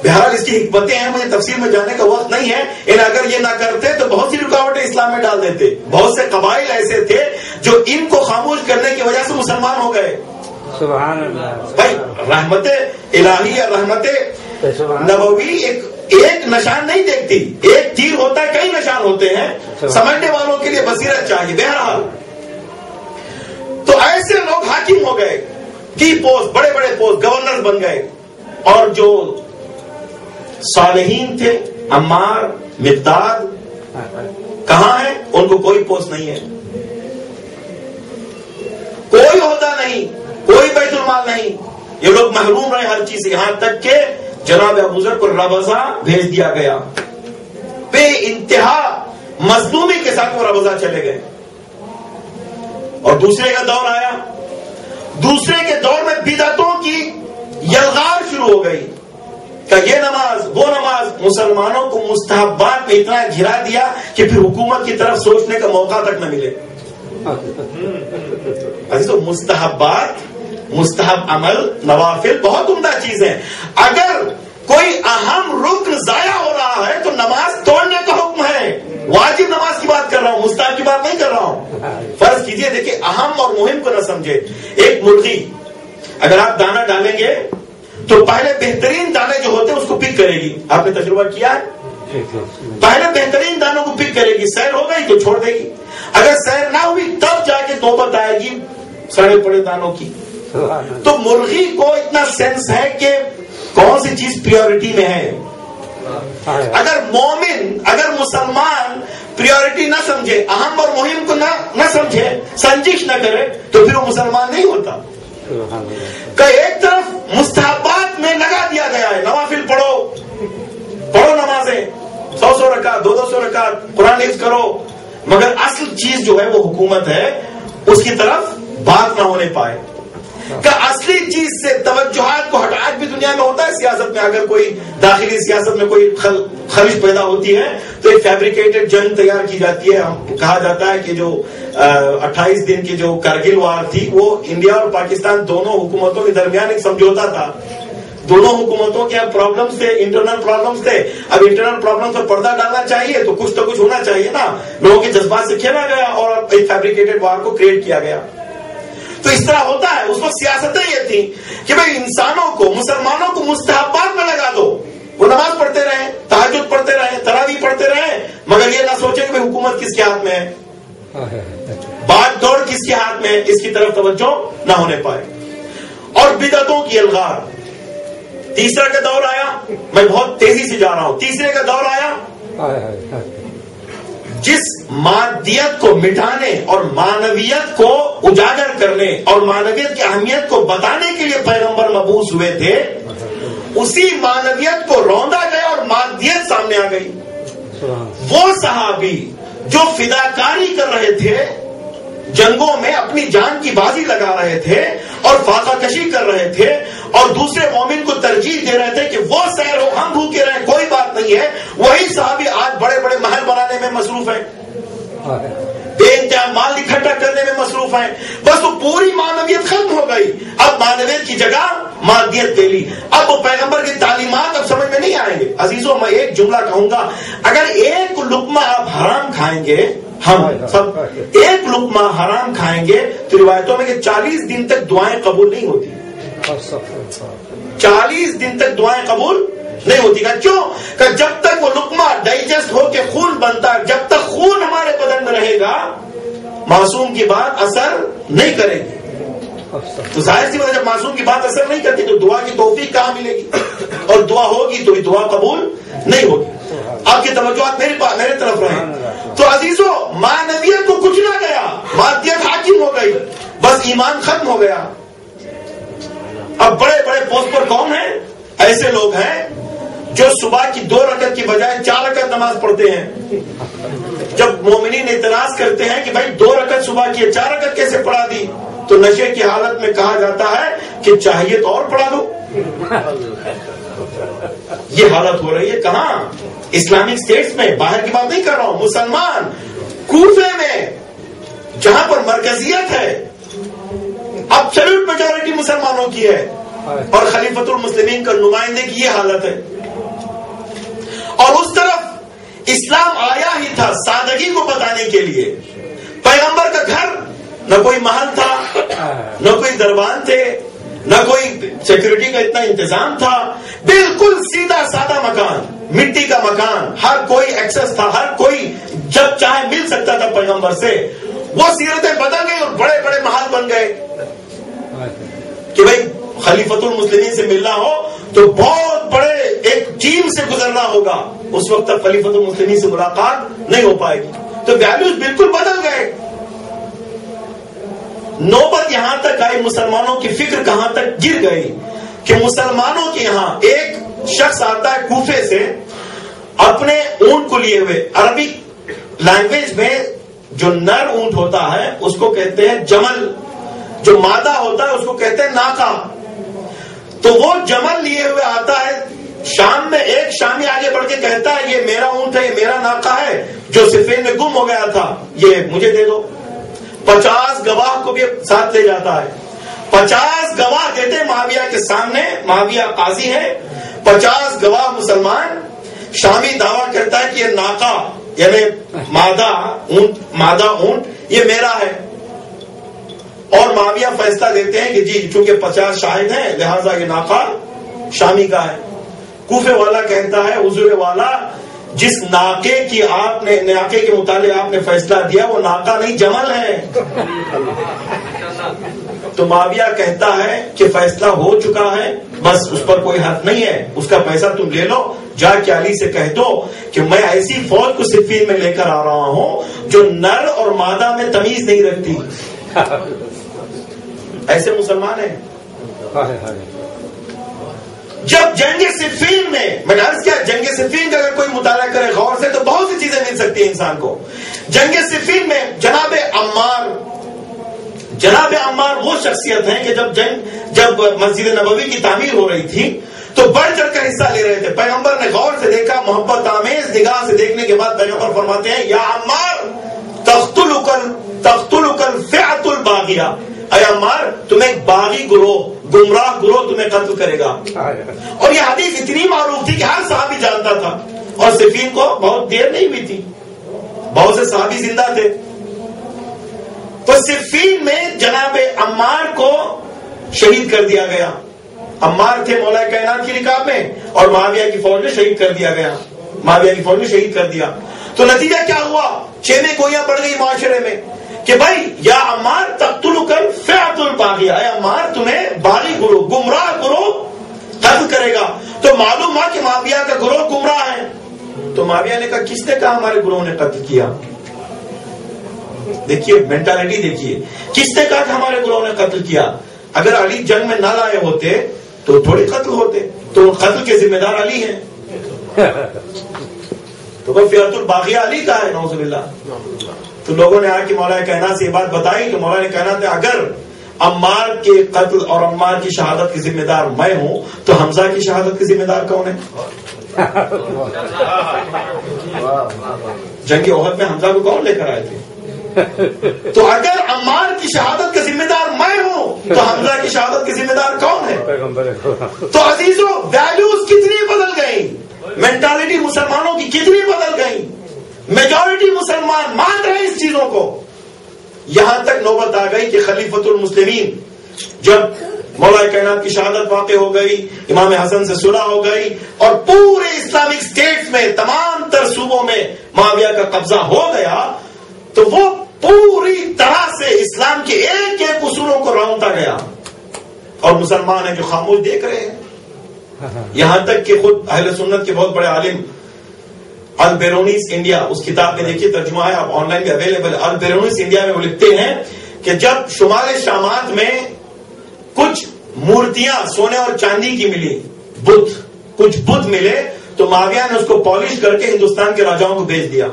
بہرحال اس کی حکمتیں ہیں، مجھے تفصیل میں جانے کا وقت نہیں ہے. اگر یہ نہ کرتے تو بہت سی رکاوٹیں اسلام میں ڈال دیتے. بہت سے قبائل ایسے تھے جو ان کو خاموش کرنے کی وجہ سے مسلمان ہو گئے. سبحان اللہ. بھائی، رحمت الہی یا رحمت نبوی ایک نشان نہیں دیکھتی، ایک تیر ہوتا ہے، کئی نشان ہوتے ہیں. سمجھنے والوں کے لیے بصیرت چاہیے. بہرحال تو ایسے لوگ حاکم ہو گئے، کی پوسٹ، بڑے بڑے پوسٹ، گورنر بن گئے. اور جو صالحین تھے، عمار، مقداد، کہاں ہیں؟ ان کو کوئی پوسٹ نہیں ہے، کوئی عہدہ نہیں، کوئی بیت المال نہیں. یہ لوگ محروم رہے ہر چیز سے. یہاں تک کہ جناب ابو ذر کو ربضہ بھیج دیا گیا. بے انتہا مظلومی کے ساتھ وہ ربضہ چلے گئے. اور دوسرے کا دور آیا. دوسرے کے دور میں بدعتوں کی یلغار شروع ہو گئی کہ یہ نماز، وہ نماز. مسلمانوں کو مستحبات میں اتنا گھرا دیا کہ پھر حکومت کی طرف سوچنے کا موقع تک نہ ملے. مستحبات، مستحب عمل، نوافل بہت عمدہ چیز ہیں. اگر کوئی اہم رکن ضائع ہو رہا ہے تو نماز توڑنے کا حکم ہے. واجب نماز کی بات کر رہا ہوں, مستحب کی بات نہیں کر رہا ہوں. فرض کیجئے, دیکھیں اہم اور مہم کو نہ سمجھے. ایک مرغی اگر آپ دانا ڈالیں گے تو پہلے بہترین دانے جو ہوتے ہیں اس کو پک کرے گی. آپ نے تجربہ کیا ہے؟ پہلے بہترین دانوں کو پک کرے گی, سیر ہو گئی تو چھوڑ دے گی. اگر سیر نہ ہوئی تب جا کے نوبت آئے گی سڑے پڑے دانوں کی. تو مرغی کو اتنا سینس ہے کہ کون سی چیز پریورٹی میں ہے. اگر مومن, اگر مسلمان پریورٹی نہ سمجھے, اہم اور مہم کو نہ سمجھے, سنجش نہ کرے, تو پھر وہ مسلمان نہیں ہوتا. کہ ایک طرف مستحبات میں لگا دیا گیا ہے, نوافل پڑھو نمازیں 100 رکعت 200 رکعت, قرآن حفظ کرو, مگر اصل چیز جو ہے وہ حکومت ہے, اس کی طرف بات نہ ہونے پائے. کہ اصلی چیز سے توجہات کو ہٹایا بھی دنیا میں ہوتا ہے. سیاست میں اگر کوئی داخلی سیاست میں کوئی خلش پیدا ہوتی ہے تو ایک فیبریکیٹڈ جنگ تیار کی جاتی ہے. کہا جاتا ہے کہ جو 28 دن کی جو کرگل وار تھی وہ انڈیا اور پاکستان دونوں حکومتوں کے درمیان ایک سمجھوتا تھا. دونوں حکومتوں کے پرابلمس تھے, انٹرنل پرابلمس تھے. اب انٹرنل پرابلم پر پردہ ڈالنا چاہیے تو کچھ ہونا چاہیے نا. لوگوں کے جذبات سے کھیلا گیا اور ایک فیبریکیٹڈ وار کو کریٹ کیا گیا. تو اس طرح ہوتا ہے. اس وقت سیاستیں یہ تھی کہ بھئی انسانوں کو, مسلمانوں کو مستحبات میں لگا دو. وہ نماز پڑھتے رہیں, تہجد پڑھتے رہیں, تراویح پڑھتے رہیں, مگر یہ نہ سوچیں کہ حکومت کس کے ہاتھ میں ہے, بات دوڑ کس کے ہاتھ میں ہے, اس کی طرف توجہ نہ ہونے پائے. اور بدعتوں کی الغار. تیسرا کا دور آیا, میں بہت تیزی سے جا رہا ہوں. تیسرے کا دور آیا جس مادیت کو مٹانے اور مانویت کو اجاگر کرنے اور مانویت کی اہمیت کو بتانے کے لیے پیغمبر مبعوث ہوئے تھے, اسی مانویت کو روندا گیا اور مادیت سامنے آ گئی. وہ صحابی جو فداکاری کر رہے تھے, جنگوں میں اپنی جان کی بازی لگا رہے تھے اور فاقہ کشی کر رہے تھے اور دوسرے مومن کو ترجیح دے رہے تھے کہ وہ سیر ہو, ہم بھوکے رہیں, کوئی بات نہیں ہے, وہی صحابی آج بڑے بڑے محل بنانے میں مصروف ہیں, بے انتہا مال اکٹھا کرنے میں مصروف ہیں. بس وہ پوری معنویت ختم ہو گئی. اب معنویت کی جگہ مادیت لے لی. اب وہ پیغمبر کی تعلیمات اب سمجھ میں نہیں آئیں گے. عزیزوں, میں ایک جملہ کہوں گا, اگر ایک لقمہ آپ حرام کھائیں گے, ہم سب ایک لقمہ حرام کھائیں گے, تو روایتوں میں کہ 40 دن تک دعائیں قبول نہیں ہوتی. 40 دن تک دعائیں قبول نہیں ہوتی. کیوں؟ کہ جب تک وہ لقمہ ڈائجسٹ ہو کے خون بنتا ہے, جب تک خون ہمارے بدن میں رہے گا, معصوم کی بات اثر نہیں کرے گی. تو ظاہر سی بات, جب معصوم کی بات اثر نہیں کرتی تو دعا کی توفیق کہاں ملے گی, اور دعا ہوگی تو دعا قبول نہیں ہوگی. آپ کی توجہات میرے طرف رہیں. تو عزیزوں, معنویت کو کچلا گیا, مادیت حاکم ہو گئی, بس ایمان ختم ہو گیا. اب بڑے بڑے پوسٹ پر کون ہیں؟ ایسے لوگ ہیں جو صبح کی 2 رکعت کی بجائے 4 رکعت نماز پڑھتے ہیں. جب مومنین اعتراض کرتے ہیں کہ بھائی 2 رکعت صبح کی 4 رکعت کیسے پڑھا دی, تو نشے کی حالت میں کہا جاتا ہے کہ چاہیے تو اور پڑھا دو. یہ حالت ہو رہی ہے کہاں؟ اسلامک اسٹیٹس میں. باہر کی بات نہیں کر رہا ہوں. مسلمان کوفے میں جہاں پر مرکزیت ہے, ابسولوٹ میجورٹی مسلمانوں کی ہے, اور خلیفۃ المسلمین کا نمائندے کی یہ حالت ہے. اور اس طرف اسلام آیا ہی تھا سادگی کو بتانے کے لیے. پیغمبر کا گھر نہ کوئی محل تھا, نہ کوئی دربان تھے, نہ کوئی سیکورٹی کا اتنا انتظام تھا. بالکل سیدھا سادہ مکان, مٹی کا مکان, ہر کوئی ایکسس تھا, ہر کوئی جب چاہے مل سکتا تھا پیغمبر سے. وہ سیرتیں بدل گئی اور بڑے بڑے محل بن گئے کہ بھئی خلیفۃ المسلمین سے ملنا ہو تو بہت بڑے ایک ٹیم سے گزرنا ہوگا. اس وقت تک خلیفۃ المسلمین سے ملاقات نہیں ہو پائے گی. تو ویلیوز بالکل بدل گئے. نوبت یہاں تک آئی, مسلمانوں کی فکر کہاں تک گر گئی کہ مسلمانوں کے یہاں ایک شخص آتا ہے کوفے سے اپنے اونٹ کو لیے ہوئے. عربی لینگویج میں جو نر اونٹ ہوتا ہے اس کو کہتے ہیں جمل, جو مادہ ہوتا ہے اس کو کہتے ہیں ناقہ. تو وہ جمل لیے ہوئے آتا ہے شام میں. ایک شامی آگے بڑھ کے کہتا ہے یہ میرا اونٹ ہے, یہ میرا ناقہ ہے جو صفین میں گم ہو گیا تھا, یہ مجھے دے دو. 50 گواہ کو بھی ساتھ لے جاتا ہے. 50 گواہ دیتے معاویہ کے سامنے. معاویہ قاضی ہے, 50 گواہ مسلمان، شامی دعویٰ کرتا ہے کہ یہ ناقہ یعنی مادہ اونٹ یہ میرا ہے، اور معاویہ فیصلہ دیتے ہیں کہ جی چونکہ 50 شاہد ہیں لہذا یہ ناقہ شامی کا ہے۔ کوفے والا کہتا ہے حضور والا جس ناقے کے متعلق آپ نے فیصلہ دیا وہ ناقہ نہیں جمل ہے۔ تو معاویہ کہتا ہے کہ فیصلہ ہو چکا ہے، بس اس پر کوئی حق نہیں ہے، اس کا پیسہ تم لے لو، جا کے علی سے کہہ دو کہ میں ایسی فوج کو صفین میں لے کر آ رہا ہوں جو نر اور مادہ میں تمیز نہیں رکھتی۔ ایسے مسلمان ہیں۔ جب جنگ صفین میں نے عرض کیا جنگ صفین کا اگر کوئی مطالعہ کرے غور سے تو بہت سی چیزیں مل سکتی ہیں انسان کو۔ جنگ صفین میں جناب عمار وہ شخصیت ہیں کہ جب مسجد نبوی کی تعمیر ہو رہی تھی تو بڑھ چڑھ کر حصہ لے رہے تھے۔ پیغمبر نے غور سے دیکھا، محبت آمیز نگاہ سے دیکھنے کے بعد پیغمبر فرماتے ہیں یا عمار تقتلک الفئۃ الباغیہ، اے عمار تمہیں ایک باغی گروہ، گمراہ گروہ تمہیں قتل کرے گا۔ اور یہ حدیث اتنی معروف تھی کہ ہر صحابی جانتا تھا، اور صفین کو بہت دیر نہیں ہوئی تھی، بہت سے صحابی زندہ تھے۔ تو صفین میں جناب عمار کو شہید کر دیا گیا۔ عمار تھے مولا کائنات کی رکاب میں، اور معاویہ کی فوج نے شہید کر دیا گیا، معاویہ کی فوج نے شہید کر دیا۔ تو نتیجہ کیا ہوا؟ چیمیں گوئیاں پڑ گئی معاشرے میں کہ بھائی یا عمار تقتلک الفئۃ الباغیہ، اے عمار تمہیں باغی گروہ، گمراہ گروہ قتل کرے گا۔ تو معلوم ہوا کہ معاویہ کا گروہ گمراہ ہے۔ تو معاویہ نے کہا کس نے کہا ہمارے گروہ نے قتل کیا؟ دیکھیے مینٹالٹی دیکھیے، کس نے کہا کہ ہمارے گروہ نے قتل کیا؟ اگر علی جنگ میں نہ لائے ہوتے تو تھوڑے قتل ہوتے، تو قتل کے ذمہ دار علی ہیں۔ تو وہ فئۃ الباغیہ علی کا ہے، نعوذ باللہ۔ تو لوگوں نے آ کے مولا کائنات سے یہ بات بتائی تو مولا نے کائنات نے اگر عمار کے قتل اور عمار کی شہادت کی ذمہ دار میں ہوں تو حمزہ کی شہادت کی ذمہ دار کون ہے؟ جنگ احد میں حمزہ کو کون لے کر آئے تھے؟ تو اگر عمار کی شہادت کا ذمہ دار میں ہوں تو حمزہ کی شہادت کی ذمہ دار کون ہے؟ تو عزیزوں ویلیوز کتنی بدل گئی، مینٹالٹی مسلمانوں کی کتنی بدل گئی، میجورٹی مسلمان مان رہے اس چیزوں کو۔ یہاں تک نوبت آ گئی کہ خلیفۃ المسلمین جب مولا کائنات کی شہادت واقع ہو گئی، امام حسن سے صلح ہو گئی، اور پورے اسلامک اسٹیٹس میں تمام تر صوبوں میں معاویہ کا قبضہ ہو گیا، تو وہ پوری طرح سے اسلام کے ایک ایک اصولوں کو رونتا گیا، اور مسلمان ہیں جو خاموش دیکھ رہے ہیں۔ یہاں تک کہ خود اہل سنت کے بہت بڑے عالم البیرونیس انڈیا، اس کتاب میں دیکھیے ترجمہ ہے، آپ آن لائن بھی اویلیبل، البیرونیس انڈیا میں وہ لکھتے ہیں کہ جب شمال شامات میں کچھ مورتیاں سونے اور چاندی کی ملی، کچھ بت ملے، تو معاویہ نے اس کو پالش کر کے ہندوستان کے راجاؤں کو بھیج دیا۔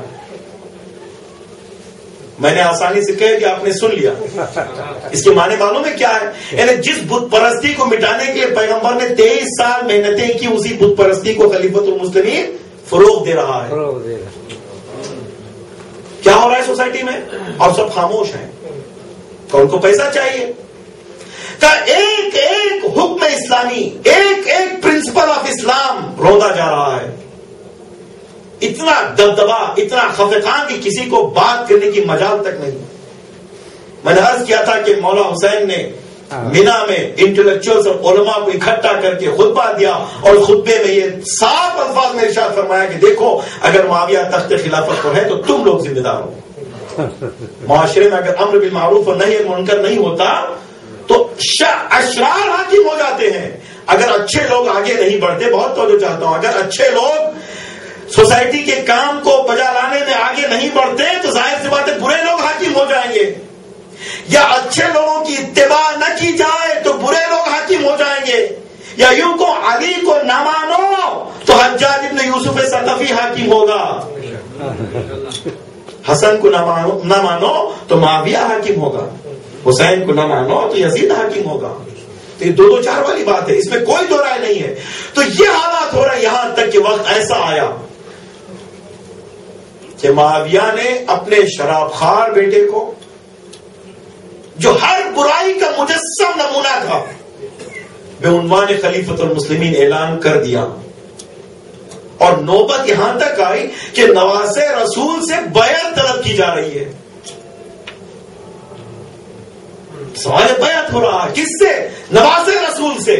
میں نے آسانی سے کہا کہ آپ نے سن لیا، اس کے معنی معلوم ہے کیا ہے؟ یعنی جس بت پرستی کو مٹانے کے لیے پیغمبر نے 23 سال محنتیں کی، اسی بت پرستی کو خلیفۃ المسلمین فروغ دے رہا ہے۔ کیا ہو رہا ہے سوسائٹی میں؟ اور سب خاموش ہیں، کون کو پیسہ چاہیے؟ کا ایک ایک حکم اسلامی، ایک ایک پرنسپل آف اسلام روندا جا رہا ہے۔ اتنا دبدبا، اتنا خفقان کہ کسی کو بات کرنے کی مجال تک نہیں۔ میں نے عرض کیا تھا کہ مولا حسین نے مینا میں انٹلیکچوئلز اور علماء کو اکٹھا کر کے خطبہ دیا، اور خطبے میں یہ صاف الفاظ میں ارشاد فرمایا کہ دیکھو اگر معاویہ تخت خلافت پر ہے تو تم لوگ ذمہ دار ہو۔ معاشرے میں اگر امر بالمعروف اور نہی عن المنکر نہیں ہوتا تو اشرار حاکم ہو جاتے ہیں۔ اگر اچھے لوگ آگے نہیں بڑھتے، بہت توجہ چاہتا ہوں، اگر اچھے لوگ سوسائٹی کے کام کو بجا لانے میں آگے نہیں بڑھتے تو ظاہر سی بات ہے برے لوگ حاکم ہو جائیں گے، یا اچھے لوگوں کی اتباع نہ کی جائے تو برے لوگ حاکم ہو جائیں گے، یا یوں کو علی کو نہ مانو تو حجاج ابن یوسف ثقفی حاکم ہوگا، حسن کو نہ مانو تو معاویہ حاکم ہوگا، حسین کو نہ مانو تو یزید حاکم ہوگا۔ تو یہ دو چار والی بات ہے، اس میں کوئی دو رائے نہیں ہے۔ تو یہ حالات ہو رہا ہے، یہاں تک کہ وقت ایسا آیا کہ معاویہ نے اپنے شراب خوار بیٹے کو، جو ہر برائی کا مجسم نمونہ تھا، بے عنوان خلیفۃ المسلمین اعلان کر دیا، اور نوبت یہاں تک آئی کہ نواسے رسول سے بیعت طلب کی جا رہی ہے. سوال بیعت ہو رہا ہے کس سے؟ نواسے رسول سے.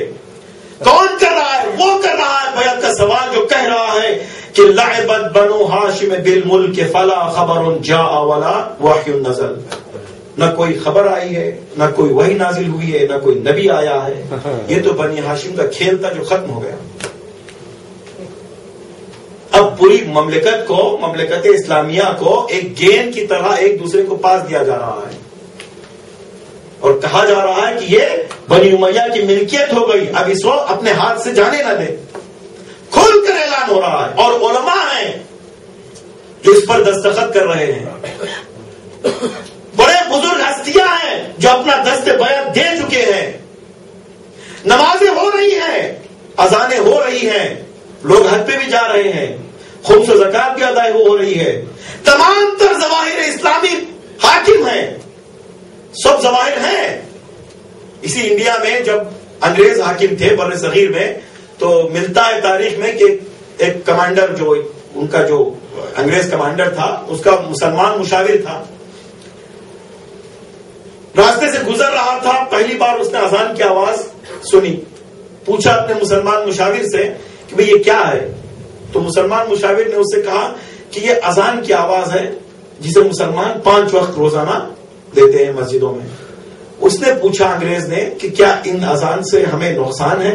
کون کر رہا ہے؟ وہ کر رہا ہے بیعت کا سوال جو کہہ رہا ہے کہ لعبت بنو ہاشم بالملک فلا خبر جاء ولا وحی نزل. نہ کوئی خبر آئی ہے، نہ کوئی وحی نازل ہوئی ہے، نہ کوئی نبی آیا ہے. یہ تو بنی ہاشم کا کھیل تھا جو ختم ہو گیا. اب پوری مملکت کو، مملکت اسلامیہ کو ایک گیند کی طرح ایک دوسرے کو پاس دیا جا رہا ہے، اور کہا جا رہا ہے کہ یہ بنی امیہ کی ملکیت ہو گئی، اب اس کو اپنے ہاتھ سے جانے نہ دے. کھل کر اعلان ہو رہا ہے، اور علماء ہیں جو اس پر دستخط کر رہے ہیں. بڑے بزرگ ہستیاں ہیں جو اپنا دست بیعت دے چکے ہیں. نمازیں ہو رہی ہیں، اذانیں ہو رہی ہیں، لوگ حج پہ بھی جا رہے ہیں، خمس و زکات بھی ادا ہو رہی ہے. تمام تر ظواہر اسلامی حاکم ہیں، سب ظواہر ہیں. اسی انڈیا میں جب انگریز حاکم تھے بر صغیر میں، تو ملتا ہے تاریخ میں کہ ایک کمانڈر، جو ان کا جو انگریز کمانڈر تھا، اس کا مسلمان مشاور تھا. راستے سے گزر رہا تھا، پہلی بار اس نے اذان کی آواز سنی. پوچھا اپنے مسلمان مشاور سے کہ بھئی یہ کیا ہے؟ تو مسلمان مشاور نے اس سے کہا کہ یہ اذان کی آواز ہے جسے مسلمان 5 وقت روزانہ دیتے ہیں مسجدوں میں. اس نے پوچھا انگریز نے کہ کیا ان اذان سے ہمیں نقصان ہے؟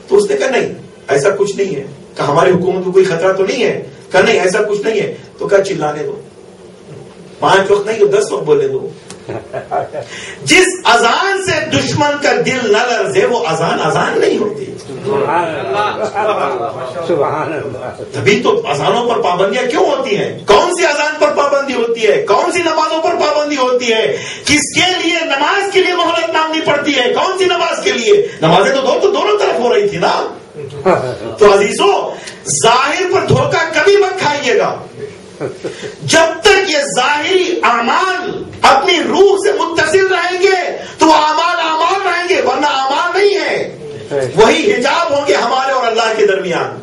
تو اس نے کہا نہیں، ایسا کچھ نہیں ہے. کہا ہماری حکومت کو کوئی خطرہ تو نہیں ہے؟ کہا نہیں، ایسا کچھ نہیں ہے. تو کہا چلانے دو، 5 وقت نہیں تو 10 وقت بولنے دو. جس اذان سے دشمن کا دل نہ لرزے وہ اذان نہیں ہوتی. تبھی تو اذانوں پر پابندیاں کیوں ہوتی ہیں؟ کون سی اذان پر پابندی ہوتی ہے؟ کون سی نمازوں پر پابندی ہوتی ہے؟ کس کے لیے نماز کے لیے مہلت مانگنی پڑتی ہے؟ کون سی نماز کے لیے؟ نمازیں تو دونوں طرف ہو رہی تھی نا. تو عزیزو، ظاہر پر دھوکہ کبھی مت کھائیے گا. جب تک یہ ظاہری اعمال اپنی روح سے متصل رہیں گے تو وہ اعمال رہیں گے، ورنہ اعمال نہیں ہے. وہی حجاب ہوں گے ہمارے اور اللہ کے درمیان.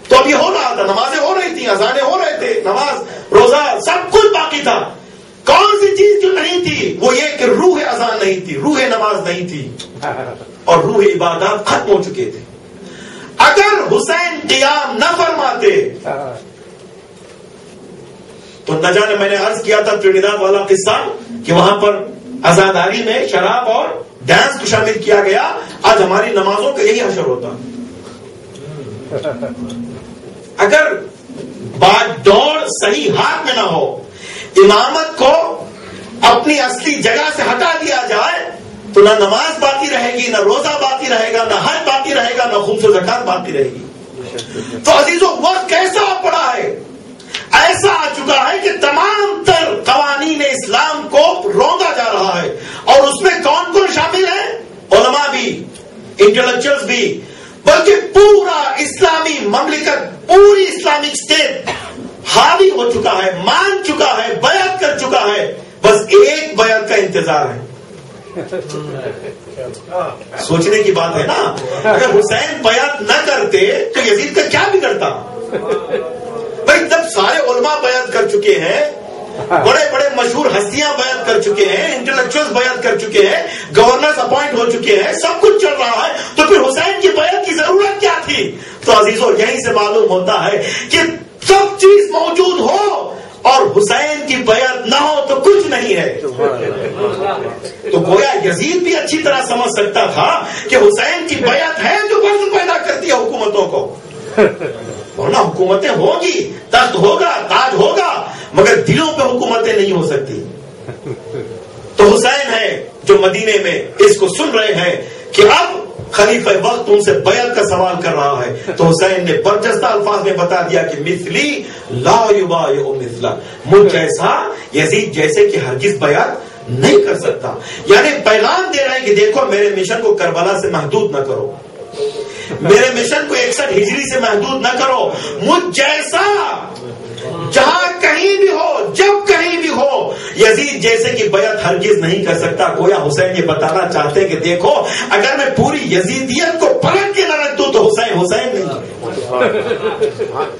تو اب یہ ہو رہا تھا، نمازیں ہو رہی تھی، اذانیں ہو رہے تھے، نماز روزہ سب کچھ باقی تھا. کون سی چیز جو نہیں تھی؟ وہ یہ کہ روح اذان نہیں تھی، روح نماز نہیں تھی، اور روح عبادات ختم ہو چکے تھے. اگر حسین قیام نہ فرماتے تو نہ جانے، میں نے عرض کیا تھا ٹرینیداد والا قصہ کہ وہاں پر عزاداری میں شراب اور ڈانس کو شامل کیا گیا. آج ہماری نمازوں کا یہی حشر ہوتا. اگر بات دوڑ صحیح ہاتھ میں نہ ہو، امامت کو اپنی اصلی جگہ سے ہٹا دیا جائے تو نہ نماز باقی رہے گی، نہ روزہ باقی رہے گا، نہ حج باقی رہے گا، نہ خمس و زکات باقی رہے گی. تو عزیزو، وقت کیسا پڑا ہے؟ ایسا آ چکا ہے کہ تمام تر قوانین اسلام کو روندا جا رہا ہے. اور اس میں کون کون شامل ہے؟ علماء بھی، انٹلیکچوئلز بھی، بلکہ پورا اسلامی مملکت، پوری اسلامک اسٹیٹ حاوی ہو چکا ہے، مان چکا ہے، بیعت کر چکا ہے. بس ایک بیعت کا انتظار ہے. سوچنے کی بات ہے نا. اگر حسین بیعت نہ کرتے تو یزید کا کیا بگڑتا؟ بھائی جب سارے علماء بیعت کر چکے ہیں، بڑے بڑے مشہور ہستیاں بیعت کر چکے ہیں، انٹلیکچوئلز بیعت کر چکے ہیں، گورنرز اپوائنٹ ہو چکے ہیں، سب کچھ چل رہا ہے، تو پھر حسین کی بیعت کی ضرورت کیا تھی؟ تو عزیزو، یہیں سے معلوم ہوتا ہے کہ سب چیز موجود ہو اور حسین کی بیعت نہ ہو تو کچھ نہیں ہے. تو گویا یزید بھی اچھی طرح سمجھ سکتا تھا کہ حسین کی بیعت ہے جو فرض پیدا کرتی ہے حکومتوں کو. ورنہ حکومتیں ہوگی، تخت ہوگا، تاج ہوگا، مگر دلوں پہ حکومتیں نہیں ہو سکتی. تو حسین ہے جو مدینے میں اس کو سن رہے ہیں کہ اب خلیفہ وقت ان سے بیعت کا سوال کر رہا ہے. تو حسین نے برجستہ الفاظ میں بتا دیا کہ مثلی لا یبایع مثلا، مجھ جیسا، یزید جیسے کہ ہرگز بیعت نہیں کر سکتا. یعنی پیغام دے رہے ہیں کہ دیکھو، میرے مشن کو کربلا سے محدود نہ کرو، میرے مشن کو 61 ہجری سے محدود نہ کرو. مجھ جیسا جہاں کہیں بھی ہو، جب کہیں بھی ہو، یزید جیسے کہ بیعت ہرگز نہیں کر سکتا. گویا حسین یہ بتانا چاہتے ہیں کہ دیکھو اگر میں پوری یزیدیت کو پلٹ کے نہ رکھ دوں تو حسین حسین نہیں ہے.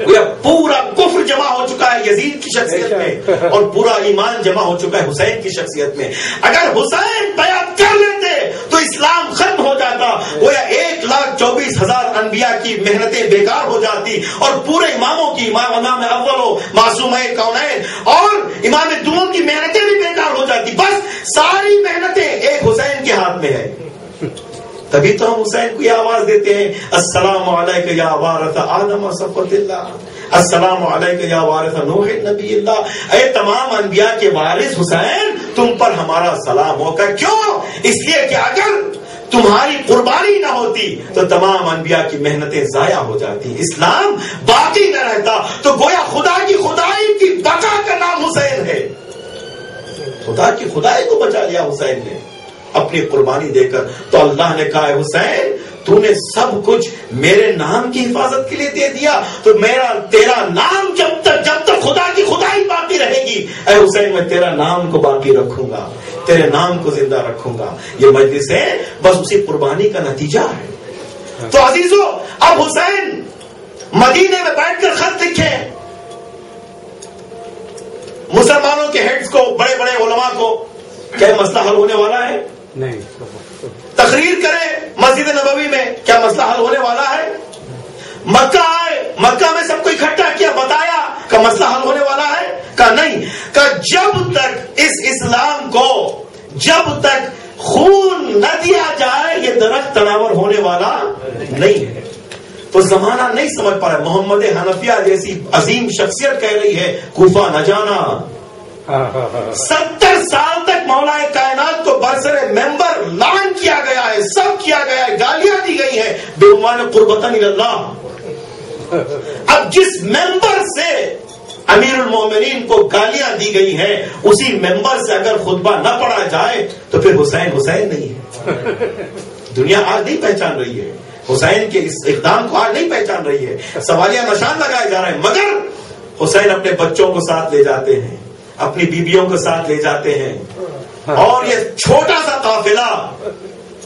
گویا پورا کفر جمع ہو چکا ہے یزید کی شخصیت میں اور پورا ایمان جمع ہو چکا ہے حسین کی شخصیت میں. اگر حسین بیعت کر لیتے تو اسلام ختم ہو جاتا. گویا 1,24,000 انبیاء کی محنتیں بیکار ہو جاتی اور پورے اماموں کی، امام اول و معصوم کونین اور امام دوم کی محنتیں بھی بیکار ہو جاتی. بس ساری محنتیں ایک حسین کے ہاتھ میں ہے. تبھی تو ہم حسین کو یہ آواز دیتے ہیں، السلام علیکہ یا وارث آدم صفوۃ اللہ، السلام علیکہ یا وارث نوح نبی اللہ. اے تمام انبیاء کے وارث حسین، تم پر ہمارا سلام ہو. کر کیوں؟ اس لیے کہ اگر تمہاری قربانی نہ ہوتی تو تمام انبیاء کی محنتیں ضائع ہو جاتی، اسلام باقی نہ رہتا. تو گویا خدا کی خدائی کی بقا کا نام حسین ہے. خدا کی خدائی کو بچا لیا حسین نے اپنی قربانی دے کر. تو اللہ نے کہا ہے حسین تو نے سب کچھ میرے نام کی حفاظت کے لیے دے دیا، تو تیرا نام جب تک خدا کی خدائی باقی رہے گی، اے حسین میں تیرا نام کو باقی رکھوں گا، تیرے نام کو زندہ رکھوں گا. یہ مجلس ہے بس اسی قربانی کا نتیجہ ہے. تو عزیزو اب حسین مدینے میں بیٹھ کر خط لکھے مسلمانوں کے ہیڈز کو، بڑے بڑے علماء کو. کیا مسئلہ حل ہونے والا ہے؟ نہیں. تقریر کرے مسجد نبوی میں، کیا مسئلہ حل ہونے والا ہے؟ مکہ آئے، مکہ میں سب کو اکٹھا کیا، بتایا کہ مسئلہ حل ہونے والا ہے؟ کہ نہیں. کہ جب تک اس اسلام کو، جب تک خون نہ دیا جائے یہ درخت تناور ہونے والا نہیں ہے. تو زمانہ نہیں سمجھ پا رہا. محمد حنفیہ جیسی عظیم شخصیت کہہ رہی ہے کوفہ نہ جانا. 70 سال تک مولا کائنات کو برسر ممبر لعن کیا گیا ہے، سب کیا گیا ہے، گالیاں دی گئی ہیں بعنوان قربتاً اللہ. اب جس ممبر سے امیر المومنین کو گالیاں دی گئی ہیں اسی ممبر سے اگر خطبہ نہ پڑھا جائے تو پھر حسین حسین نہیں ہے. دنیا آج نہیں پہچان رہی ہے حسین کے اس اقدام کو، آج نہیں پہچان رہی ہے. سوالیہ نشان لگائے جا رہے ہیں، مگر حسین اپنے بچوں کو ساتھ لے جاتے ہیں، اپنی بیویوں کو ساتھ لے جاتے ہیں اور یہ چھوٹا سا قافلہ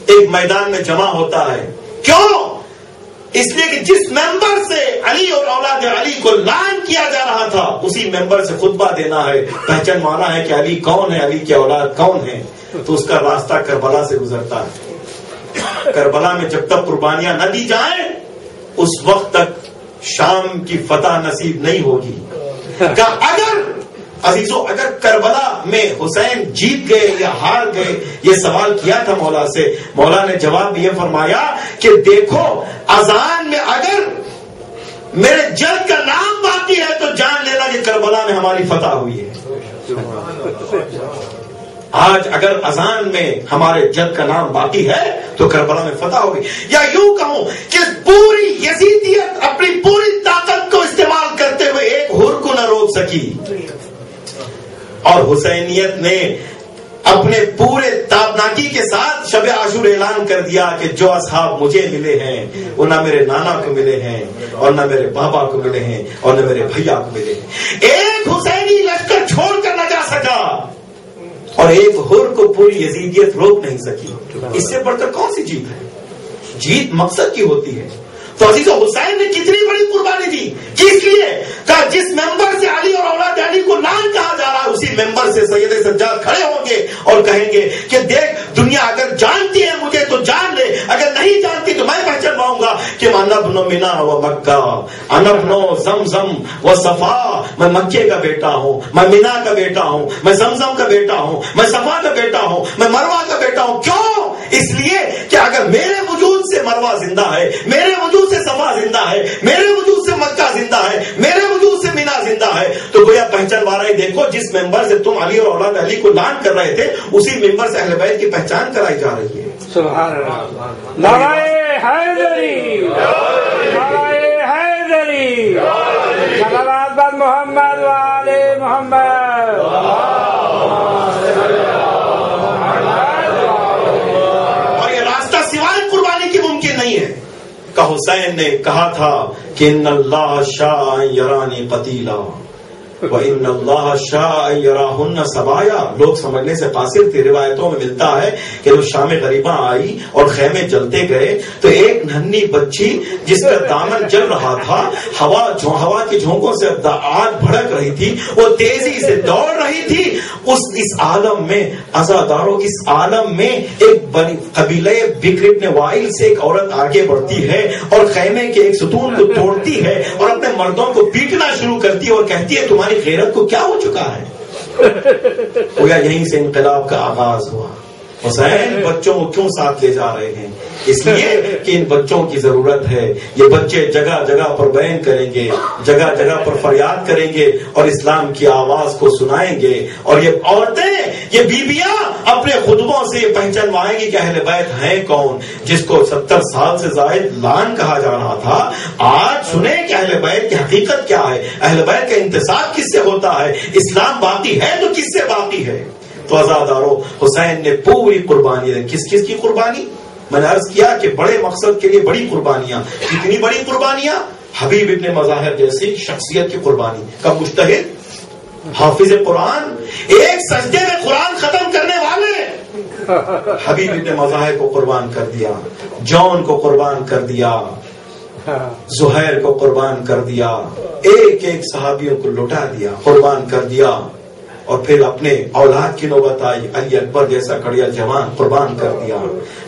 ایک میدان میں جمع ہوتا ہے. کیوں؟ اس لیے کہ جس ممبر سے علی اور اولاد علی کو لعن کیا جا رہا تھا اسی ممبر سے خطبہ دینا ہے، پہچانوانا ہے کہ علی کون ہے، علی کی اولاد کون ہے. تو اس کا راستہ کربلا سے گزرتا ہے. کربلا میں جب تک قربانیاں نہ دی جائیں اس وقت تک شام کی فتح نصیب نہیں ہوگی. کہ اگر عزیزو اگر کربلا میں حسین جیت گئے یا ہار گئے، یہ سوال کیا تھا مولا سے، مولا نے جواب میں یہ فرمایا کہ دیکھو اذان میں اگر میرے جد کا نام باقی ہے تو جان لینا کہ کربلا میں ہماری فتح ہوئی ہے. آج اگر اذان میں ہمارے جد کا نام باقی ہے تو کربلا میں فتح ہوگی. یا یوں کہوں کہ پوری یزیدیت اپنی پوری طاقت کو استعمال کرتے ہوئے ایک حر کو نہ روک سکی اور حسینیت نے اپنے پورے تابناکی کے ساتھ شب عاشور اعلان کر دیا کہ جو اصحاب مجھے ملے ہیں وہ نہ میرے نانا کو ملے ہیں اور نہ میرے بابا کو ملے ہیں اور نہ میرے بھیا کو ملے ہیں. ایک حسینی لشکر چھوڑ کر نہ جا سکا اور ایک حر کو پوری یزیدیت روک نہیں سکی. اس سے بڑھ کر کون سی جیت ہے؟ جیت مقصد کی ہوتی ہے. تو عزیزو حسین نے کتنی بڑی قربانی دی، کس لیے؟ کہ جس ممبر سے علی اور اولاد علی کو لعن کہا جا رہا ہے اسی ممبر سے سید سجاد کھڑے ہوں گے اور کہیں گے کہ دیکھ دنیا اگر جانتی ہے مجھے تو جان لے، اگر نہیں جانتی تو میں پہچانواؤں گا کہ انا ابن منا و مکہ، انا ابن زمزم و صفا. میں مکے کا بیٹا ہوں، میں مینا کا بیٹا ہوں، میں زمزم کا بیٹا ہوں، میں صفا کا بیٹا ہوں، میں مروہ کا بیٹا ہوں. کیوں؟ اس لیے کہ اگر میرے وجود سے مروہ زندہ ہے، میرے وجود سے صفا زندہ ہے، میرے وجود سے مکہ زندہ ہے، میرے وجود سے مینا زندہ ہے. تو گویا پہچانوا رہے، دیکھو جس ممبر سے تم علی اور اولاد علی کو لعن کر رہے تھے اسی ممبر سے اہل بیت کی پہچان کرائی جا رہی ہے. سبحان اللہ. نعرہ حیدری، نعرہ حیدری، صلوات محمد و آل محمد. اور یہ راستہ سوائے قربانی کی ممکن نہیں ہے. کہ حسین نے کہا تھا کہ ان اللہ شاء یرانی قتیلا، وَإِنَّ اللَّهَ شَاءَ يَرَاهُنَّ سَبَايَا، لوگ سمجھنے سے قاصر تھے. روایتوں میں ملتا ہے کہ جب شام غریبہ آئی اور خیمے جلتے گئے تو ایک ننھی بچی جس کا دامن جل رہا تھا، ہوا کے جھونکوں سے آگ بھڑک رہی تھی، وہ تیزی سے دوڑ رہی تھی. اس عالم میں عزاداروں، اس عالم میں ایک بنی قبیلہ بکر ابن وائل سے ایک عورت آگے بڑھتی ہے اور خیمے کے ایک ستون کو توڑتی ہے اور اپنے مردوں کو پیٹنا شروع کرتی ہے اور کہتی ہے تمہاری غیرت کو کیا ہو چکا ہے. یہیں سے انقلاب کا آغاز ہوا. حسین بچوں کو کیوں ساتھ لے جا رہے ہیں؟ اس لیے کہ ان بچوں کی ضرورت ہے. یہ بچے جگہ جگہ پر بیان کریں گے، جگہ جگہ پر فریاد کریں گے اور اسلام کی آواز کو سنائیں گے. اور یہ عورتیں، یہ بیویاں اپنے خطبوں سے یہ پہچانوائیں گی کہ اہل بیت ہیں کون. جس کو 70 سال سے زائد لان کہا جا رہا تھا، آج سنیں کہ اہل بیت کی حقیقت کیا ہے، اہل بیت کا انتصاب کس سے ہوتا ہے، اسلام باقی ہے تو کس سے باقی ہے. تو عزادارو، حسین نے پوری قربانی دی. کس کی قربانی؟ میں نے عرض کیا کہ بڑے مقصد کے لیے بڑی قربانیاں. کتنی بڑی قربانیاں؟ حبیب ابن مظاہر جیسی شخصیت کی قربانی کا مجتہد، حافظ قرآن، ایک سجدے میں قرآن ختم کرنے والے حبیب ابن مظاہر کو قربان کر دیا، جون کو قربان کر دیا، زہیر کو قربان کر دیا، ایک ایک صحابیوں کو لٹا دیا، قربان کر دیا. اور پھر اپنے اولاد کی نوبت آئی، علی اکبر جیسا کڑیا جوان قربان کر دیا،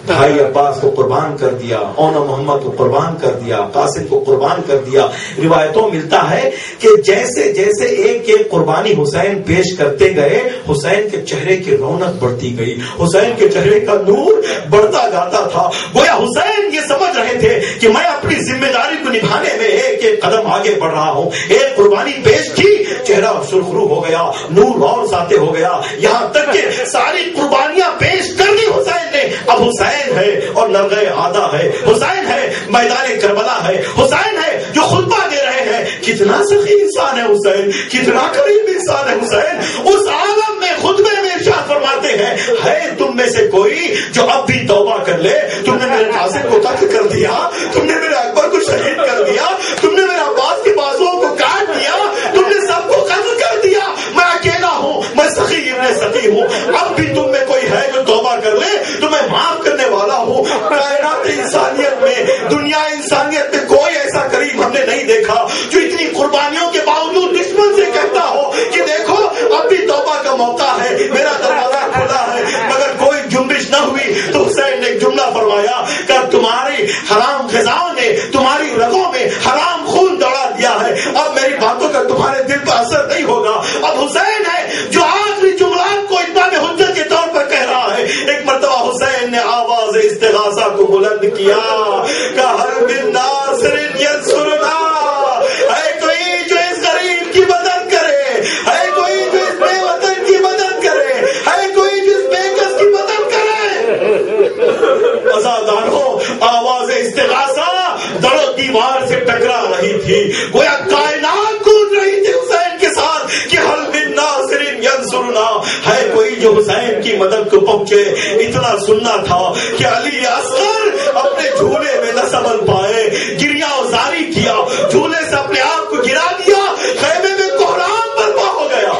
بھائی عباس کو قربان کر دیا، اونا محمد کو قربان کر دیا، قاسم کو قربان کر دیا. روایتوں ملتا ہے کہ جیسے جیسے ایک ایک قربانی حسین پیش کرتے گئے، حسین کے چہرے کی رونق بڑھتی گئی، حسین کے چہرے کا نور بڑھتا جاتا تھا. گویا حسین یہ سمجھ رہے تھے کہ میں اپنی ذمہ داری کو نبھانے میں ایک ایک قدم آگے بڑھ رہا ہوں. ایک قربانی پیش کی، چہرہ سرخرو ہو گیا، نور اور ساتے ہو گیا، یہاں تک کہ ساری قربانیاں پیش کر دی حسین نے. اب حسین ہے اور نرغہ عادا ہے، حسین ہے میدان کربلا ہے، حسین ہے جو خطبہ دے رہے ہیں. کتنا سخی انسان ہے حسین، کتنا قریب انسان ہے حسین. اس عالم میں خطبے میں ارشاد فرماتے ہیں، ہے تم میں سے کوئی جو اب بھی توبہ کر لے. تم نے میرے قاسم کو قتل کر دیا، تم نے میرے اکبر کو شہید کر دیا، تم نے میرے عباس کے بازوؤں کو کاٹ دیا، تم نے سب کو قتل کر دیا. میں اکیلا ہوں، میں سخی ابن سخی ہوں. اب بھی تم میں کوئی ہے جو توبہ کر لے تو میں معاف کرنے والا ہوں. کائنات انسانیت میں، دنیا انسانیت میں کوئی ایسا کریم ہم نے نہیں دیکھا جو اتنی قربانیوں کے باوجود دشمن سے کہتا ہو کہ دیکھو اب بھی توبہ کا موقع ہے، میرا دروازہ کھلا ہے. مگر کوئی جنبش نہ ہوئی تو حسین نے ایک جملہ فرمایا کہ تمہاری حرام غذاؤں نے تمہاری رگوں میں حرام خون دوڑا دیا ہے، اب میری باتوں کا تمہارے دل پر اثر نہیں ہوگا. اب حسین ہے جو آخری جملات کو اتمام حجت کے طور پر کہہ رہا ہے. ایک مرتبہ حسین نے آواز استغاثہ کو بلند کیا کہ ہر من ناصر ینصرنا، ہے کوئی جو اس غریب کی مدد کرے، ہے کوئی جو اس بے وطن کی مدد کرے، ہے کوئی جو اس بے کس کی مدد کرے. عزاداروں، آواز استغاثہ در و دیوار سے ٹکرا رہی تھی. گویا کائنات کود رہی تھی حسین کے ساتھ کہ ہر من ناصر ینصرنا، ہے کوئی جو حسین کی مدد کو پہنچے. اتنا سننا تھا کہ علی اصغر اپنے جھولے میں نہ سنبھل پائے، گریا ازاری کیا، جھولے سے اپنے آپ کو گرا دیا، خیمے میں کوہرام برپا ہو گیا.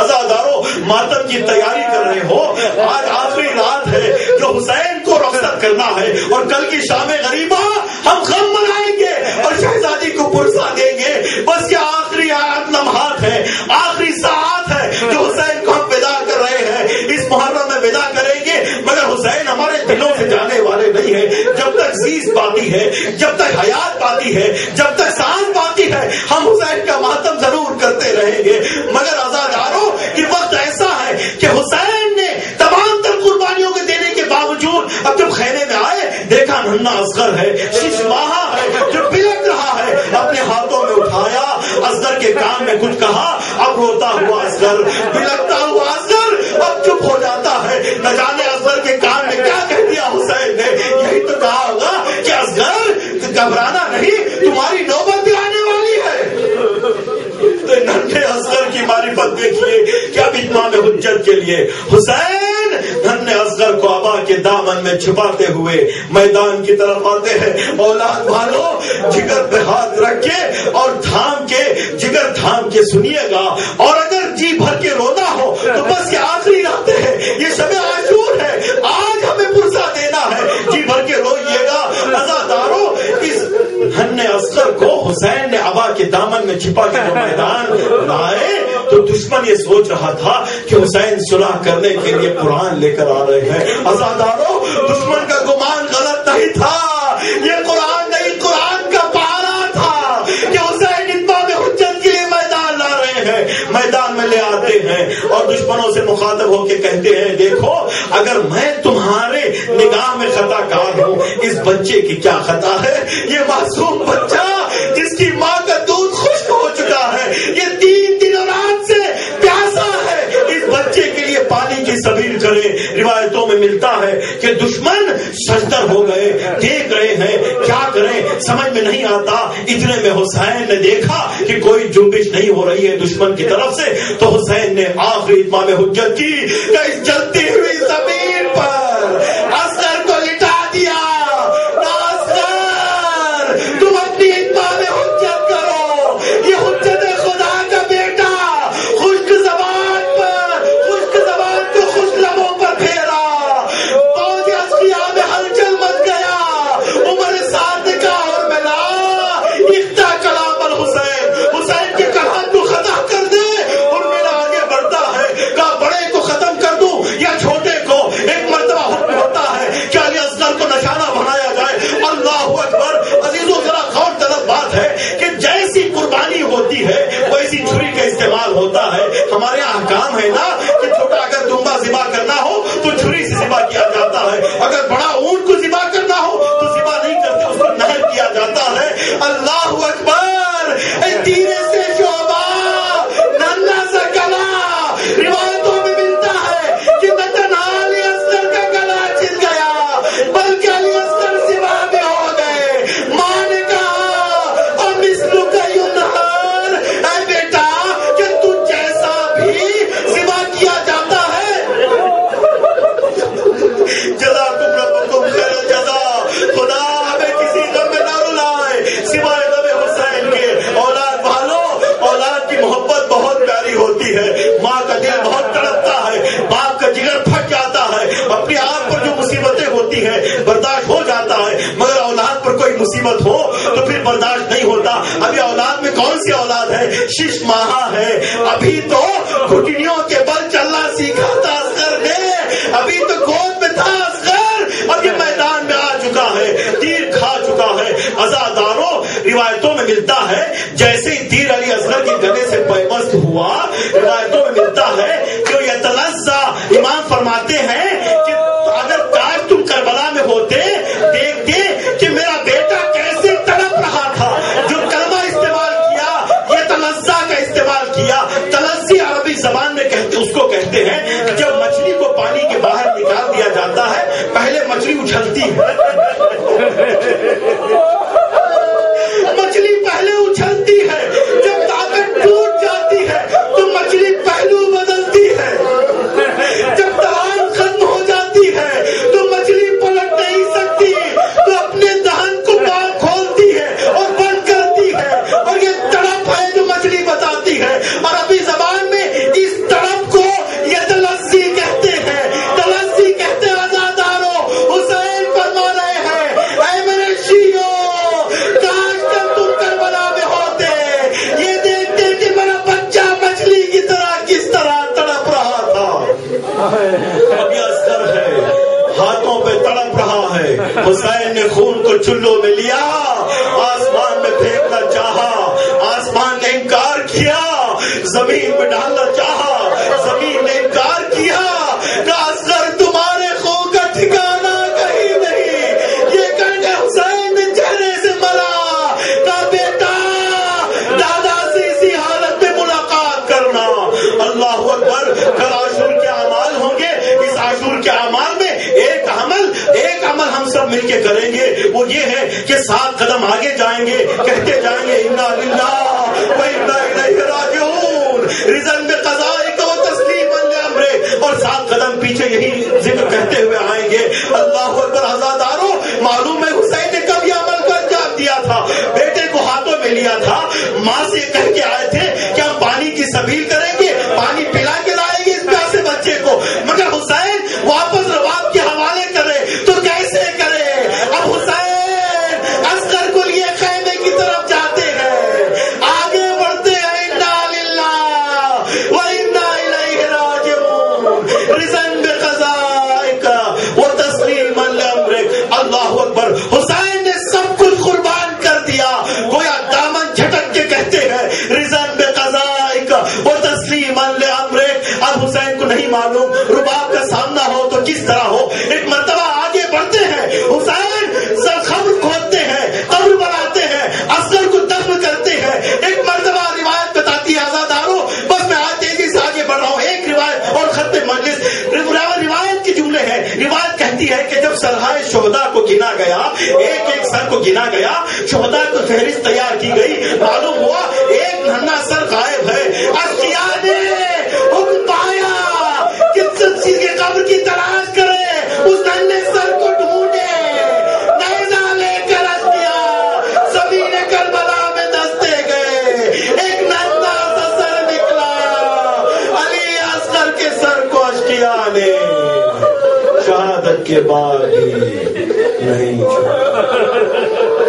عزاداروں، ماتم کی تیاری کر رہے ہو، آج آخری رات ہے جو حسین کو رخصت کرنا ہے اور کل کی شام غریبہ ہم غم منائیں گے اور شہزادی کو پرسا دیں گے. بس یہ آخری لمحات ہے، آخری ساعات ہے جو حسین کو ہم ودا کر رہے ہیں. اس محرم میں ودا کریں گے مگر حسین ہمارے دلوں سے جانے والے نہیں ہیں. جب تک زیز باقی ہے، جب تک حیات باقی ہے، جب تک سانس باقی ہے، ہم حسین کا ماتم ضرور کرتے رہیں گے. مگر عزاداروں، کہ وقت ایسا ہے کہ حسین نے تمام تر قربانیوں کے دینے کے باوجود اب جب خیمے میں آئے دیکھا ننھا اصغر ہے، شش ماہا ہے جو بلک رہا ہے. اپنے ہاتھوں میں اٹھایا، اصغر کے کان میں کچھ کہا، اب روتا ہوا اصغر، بلکتا ہوا اصغر اب چپ ہو جاتا ہے. نہ جانے اصغر کے کان میں کیا کہہ دیا حسین نے. یہی تو کہا ہوگا کہ اصغر گھبرانا نہیں، تمہاری نوبت بھی آنے والی ہے. تو ننھے اصغر کی معرفت دیکھیے کہ اب اتمام حجت کے لیے حسین ننھے اصغر کو ابا کے دامن میں چھپاتے ہوئے میدان کی طرف آتے ہیں. اولاد والوں جگر پہ ہاتھ رکھ کے اور تھام کے جگر تھام کے سنیے گا. اور اگر جی بھر کے رونا ہو تو بس یہ آخری راتیں ہیں, یہ شب عاشور ہے, آج ہمیں پرسہ دینا ہے, جی بھر کے روئیے گا. عزاداروں اس ہن اصغر کو حسین نے ابا کے دامن میں چھپا کے جو میدان لائے تو دشمن یہ سوچ رہا تھا کہ حسین صلح کرنے کے لیے قرآن لے کر آ رہے ہیں. عزاداروں دشمن کا گمان غلط نہیں تھا, یہ قرآن نہیں قرآن کا پارا تھا کہ حسین اتمام حجت کے لیے میدان لا رہے ہیں. میدان میں لے آتے ہیں اور دشمنوں سے مخاطب ہو کے کہتے ہیں دیکھو اگر میں تمہارے نگاہ میں خطا کار ہوں, اس بچے کی کیا خطا ہے؟ یہ معصوم بچہ جس کی ماں کا دودھ خشک ہو چکا ہے, یہ 3 دن اور رات سے پیاسا ہے, اس بچے کے لیے پانی کی سبیل کرے. روایتوں میں ملتا ہے کہ دشمن ششدر ہو گئے, دیکھ رہے ہیں کیا کریں سمجھ میں نہیں آتا. اتنے میں حسین نے دیکھا کہ کوئی جنبش نہیں ہو رہی ہے دشمن کی طرف سے, تو حسین نے آخری اتمام حجت کی کہ اس جلتی ہوئی زمین پر اصغر کو لٹا دیا. اصغر تم اپنی اتمام حجت کرو, یہ حجت خدا کا بیٹا خشک زبان کو خشک لبوں پر پھیرا. فوج اصفیاء میں ہلچل مچ گیا, عمر صادقہ اور ملا اختا کلام الحسین, حسین کے کلام کو ختم کر دے. اور میرا آگے بڑھتا ہے کہا بڑے کو ختم کر دوں یا چھوٹے کو؟ ایک مرتبہ حکم ہوتا ہے کہ علی اصغر کو نشانہ بنایا جائے. اللہ اکبر. عزیزو ذرا غور طلب بات ہے کہ جیسی قربانی ہوتی ہے ویسی چھری کا استعمال ہوتا ہے. ہمارے یہاں احکام ہے نا کہ چھوٹا اگر دمبا ذبح کرنا ہو تو چھری سے ذبح کیا جاتا ہے, اگر بڑا اونٹ کو ذبح کرنا ہو تو ذبح نہیں کرتے, اس کو نہر کیا جاتا ہے. اللہ اکبر. تیرے سے شعبہ ننھا سا گلا, روایتوں میں ملتا ہے کہ نہ تنہا علی اصغر کا گلا چھل گیا بلکہ علی اصغر ذبح بھی ہو گئے. ماں نے کہا اور مثلو کا ینہر, اے بیٹا کہ تجھ جیسا بھی ذبح کیا جاتا ہے. جزاکم ربکم خیر الجزا. خدا ہمیں کسی غم میں نہ رلائے سوائے غم حسین کے. اولاد والوں, اولاد کی محبت بہت پیاری ہوتی ہے. ماں کا دل بہت تڑپتا ہے, باپ کا جگر پھٹ جاتا ہے, اپنے آپ پر جو مصیبتیں ہوتی ہیں برداشت ہو جاتا ہے, مگر اولاد پر کوئی مصیبت ہو تو پھر برداشت نہیں ہوتا. ابھی اولاد میں کون سی اولاد ہے؟ 6 ماہ ہے, ابھی تو گھٹنیوں کے بل چلنا سیکھا تھا اصغر نے, ابھی تو گود میں تھا اصغر, اب یہ میدان میں آ چکا ہے, تیر کھا چکا ہے. عزاداروں روایتوں میں ملتا ہے جیسے ہی تیر علی اصغر کے گلے سے پیوست ہوا, روایتوں میں ملتا ہے کہ یتلذا, امام فرماتے ہیں کہ اگر کاش تم کربلا میں ہوتے دیکھتے کہ میرا بیٹا کیسے تڑپ رہا تھا. جو کلمہ استعمال کیا یتلذا کا استعمال کیا. تلذی عربی زبان میں کہتے اس کو کہتے ہیں جب مچھلی کو پانی کے باہر نکال دیا جاتا ہے پہلے مچھلی اچھلتی ہے, مچھلی پہلے اچھلتی ہے, جب طاقت ٹوٹ جاتی ہے تو مچھلی پہلو بدلتی ہے, جب توان ختم ہو جاتی ہے تو مچھلی پلٹ نہیں سکتی تو اپنے دہن کو باہر کھولتی ہے اور بند کرتی ہے, اور یہ تڑپ ہے جو مچھلی بتاتی ہے. اور ابھی زبان میں اس تڑپ کو یتلذی کہتے ہیں, تلذی کہتے ہیں. عزاداروں حسین فرما رہے ہیں اے میرے شیعوں, کاش کر تم کربلا میں ہوتے, یہ دیکھتے کہ میرا بچہ مچھلی کی طرح کس طرح تڑپ رہا تھا. ابھی اصغر ہے, ہاتھوں پہ تڑپ رہا ہے. حسین نے خون کو چلوں میں لیا, آسمان میں پھینکنا چاہا, آسمان نے انکار کیا. زمین میں ڈالنا چاہا, زمین نے انکار کیا. کہ اصغر تمہارے خون کا ٹھکانا کہیں نہیں, یہ کہہ کے حسین نے چہرے سے ملا. کہا بیٹا دادا سے اسی حالت میں ملاقات کرنا. اللہ اکبر. کل عاشور کے اعمال ہوں گے, اس عاشور کے اعمال میں ایک عمل ہم سب مل کے کریں گے, وہ یہ ہے کہ 7 قدم آگے جائیں گے, کہتے جائیں گے انا للہ و انا الیہ راجعون, رضا بقضائک و تسلیما لامرک, اور 7 قدم پیچھے یہی ذکر کہتے ہوئے آئیں گے. اللہ اکبر. عزاداروں معلوم ہے حسین نے کب یہ عمل کو انجام دیا تھا؟ بیٹے کو ہاتھوں میں لیا تھا, ماں سے کہہ کے آئے تھے کہ ہم پانی کی سبیل کریں گے, پانی پلا کے لائیں گے اس پیاسے بچے کو, مگر حسین واپس رباب کے حوالے کرے تو کیسے کرے؟ اب حسین اصغر کو لیے خیمے کی طرف جاتے ہیں, آگے بڑھتے ہیں. انا للہ و انا الیہ راجعون. رضاً بقضائک و تسلیما لامرک. اللہ اکبر. حسین نے سب کچھ قربان کر دیا. گویا دامن جھٹک کے کہتے ہیں رضاً بقضائک و تسلیما لامرک. اب حسین کو نہیں معلوم رباب کا سامنا ہو تو کس طرح ہو. ایک مرتبہ آگے بڑھتے ہیں, حسین قبر کھودتے ہیں, قبر بناتے ہیں, اصغر کو دفن کرتے ہیں. ایک مرتبہ روایت بتاتی ہے عزاداروں, بس میں آج تیزی سے آگے بڑھ رہا ہوں, ایک روایت اور ختم مجلس. روایت کے جملے ہیں. روایت کہتی ہے کہ جب سرحائے شہداء کو گنا گیا, ایک ایک سر کو گنا گیا, شہداء کو فہرست تیار کی گئی, معلوم ہوا ایک ننھا سر غائب ہے. اشقیاء نے حکم پایا کہ سب چیز کے قبر کی تلاش کرے, اس ننھے سر کو ڈھونڈے. نیزہ لے کر اشقیاء زمین کربلا میں دستے گئے, ایک ننھا سا سر نکلا. علی اصغر کے سر کو اشقیاء نے شہادت کے بعد ہی نہیں چھوڑا.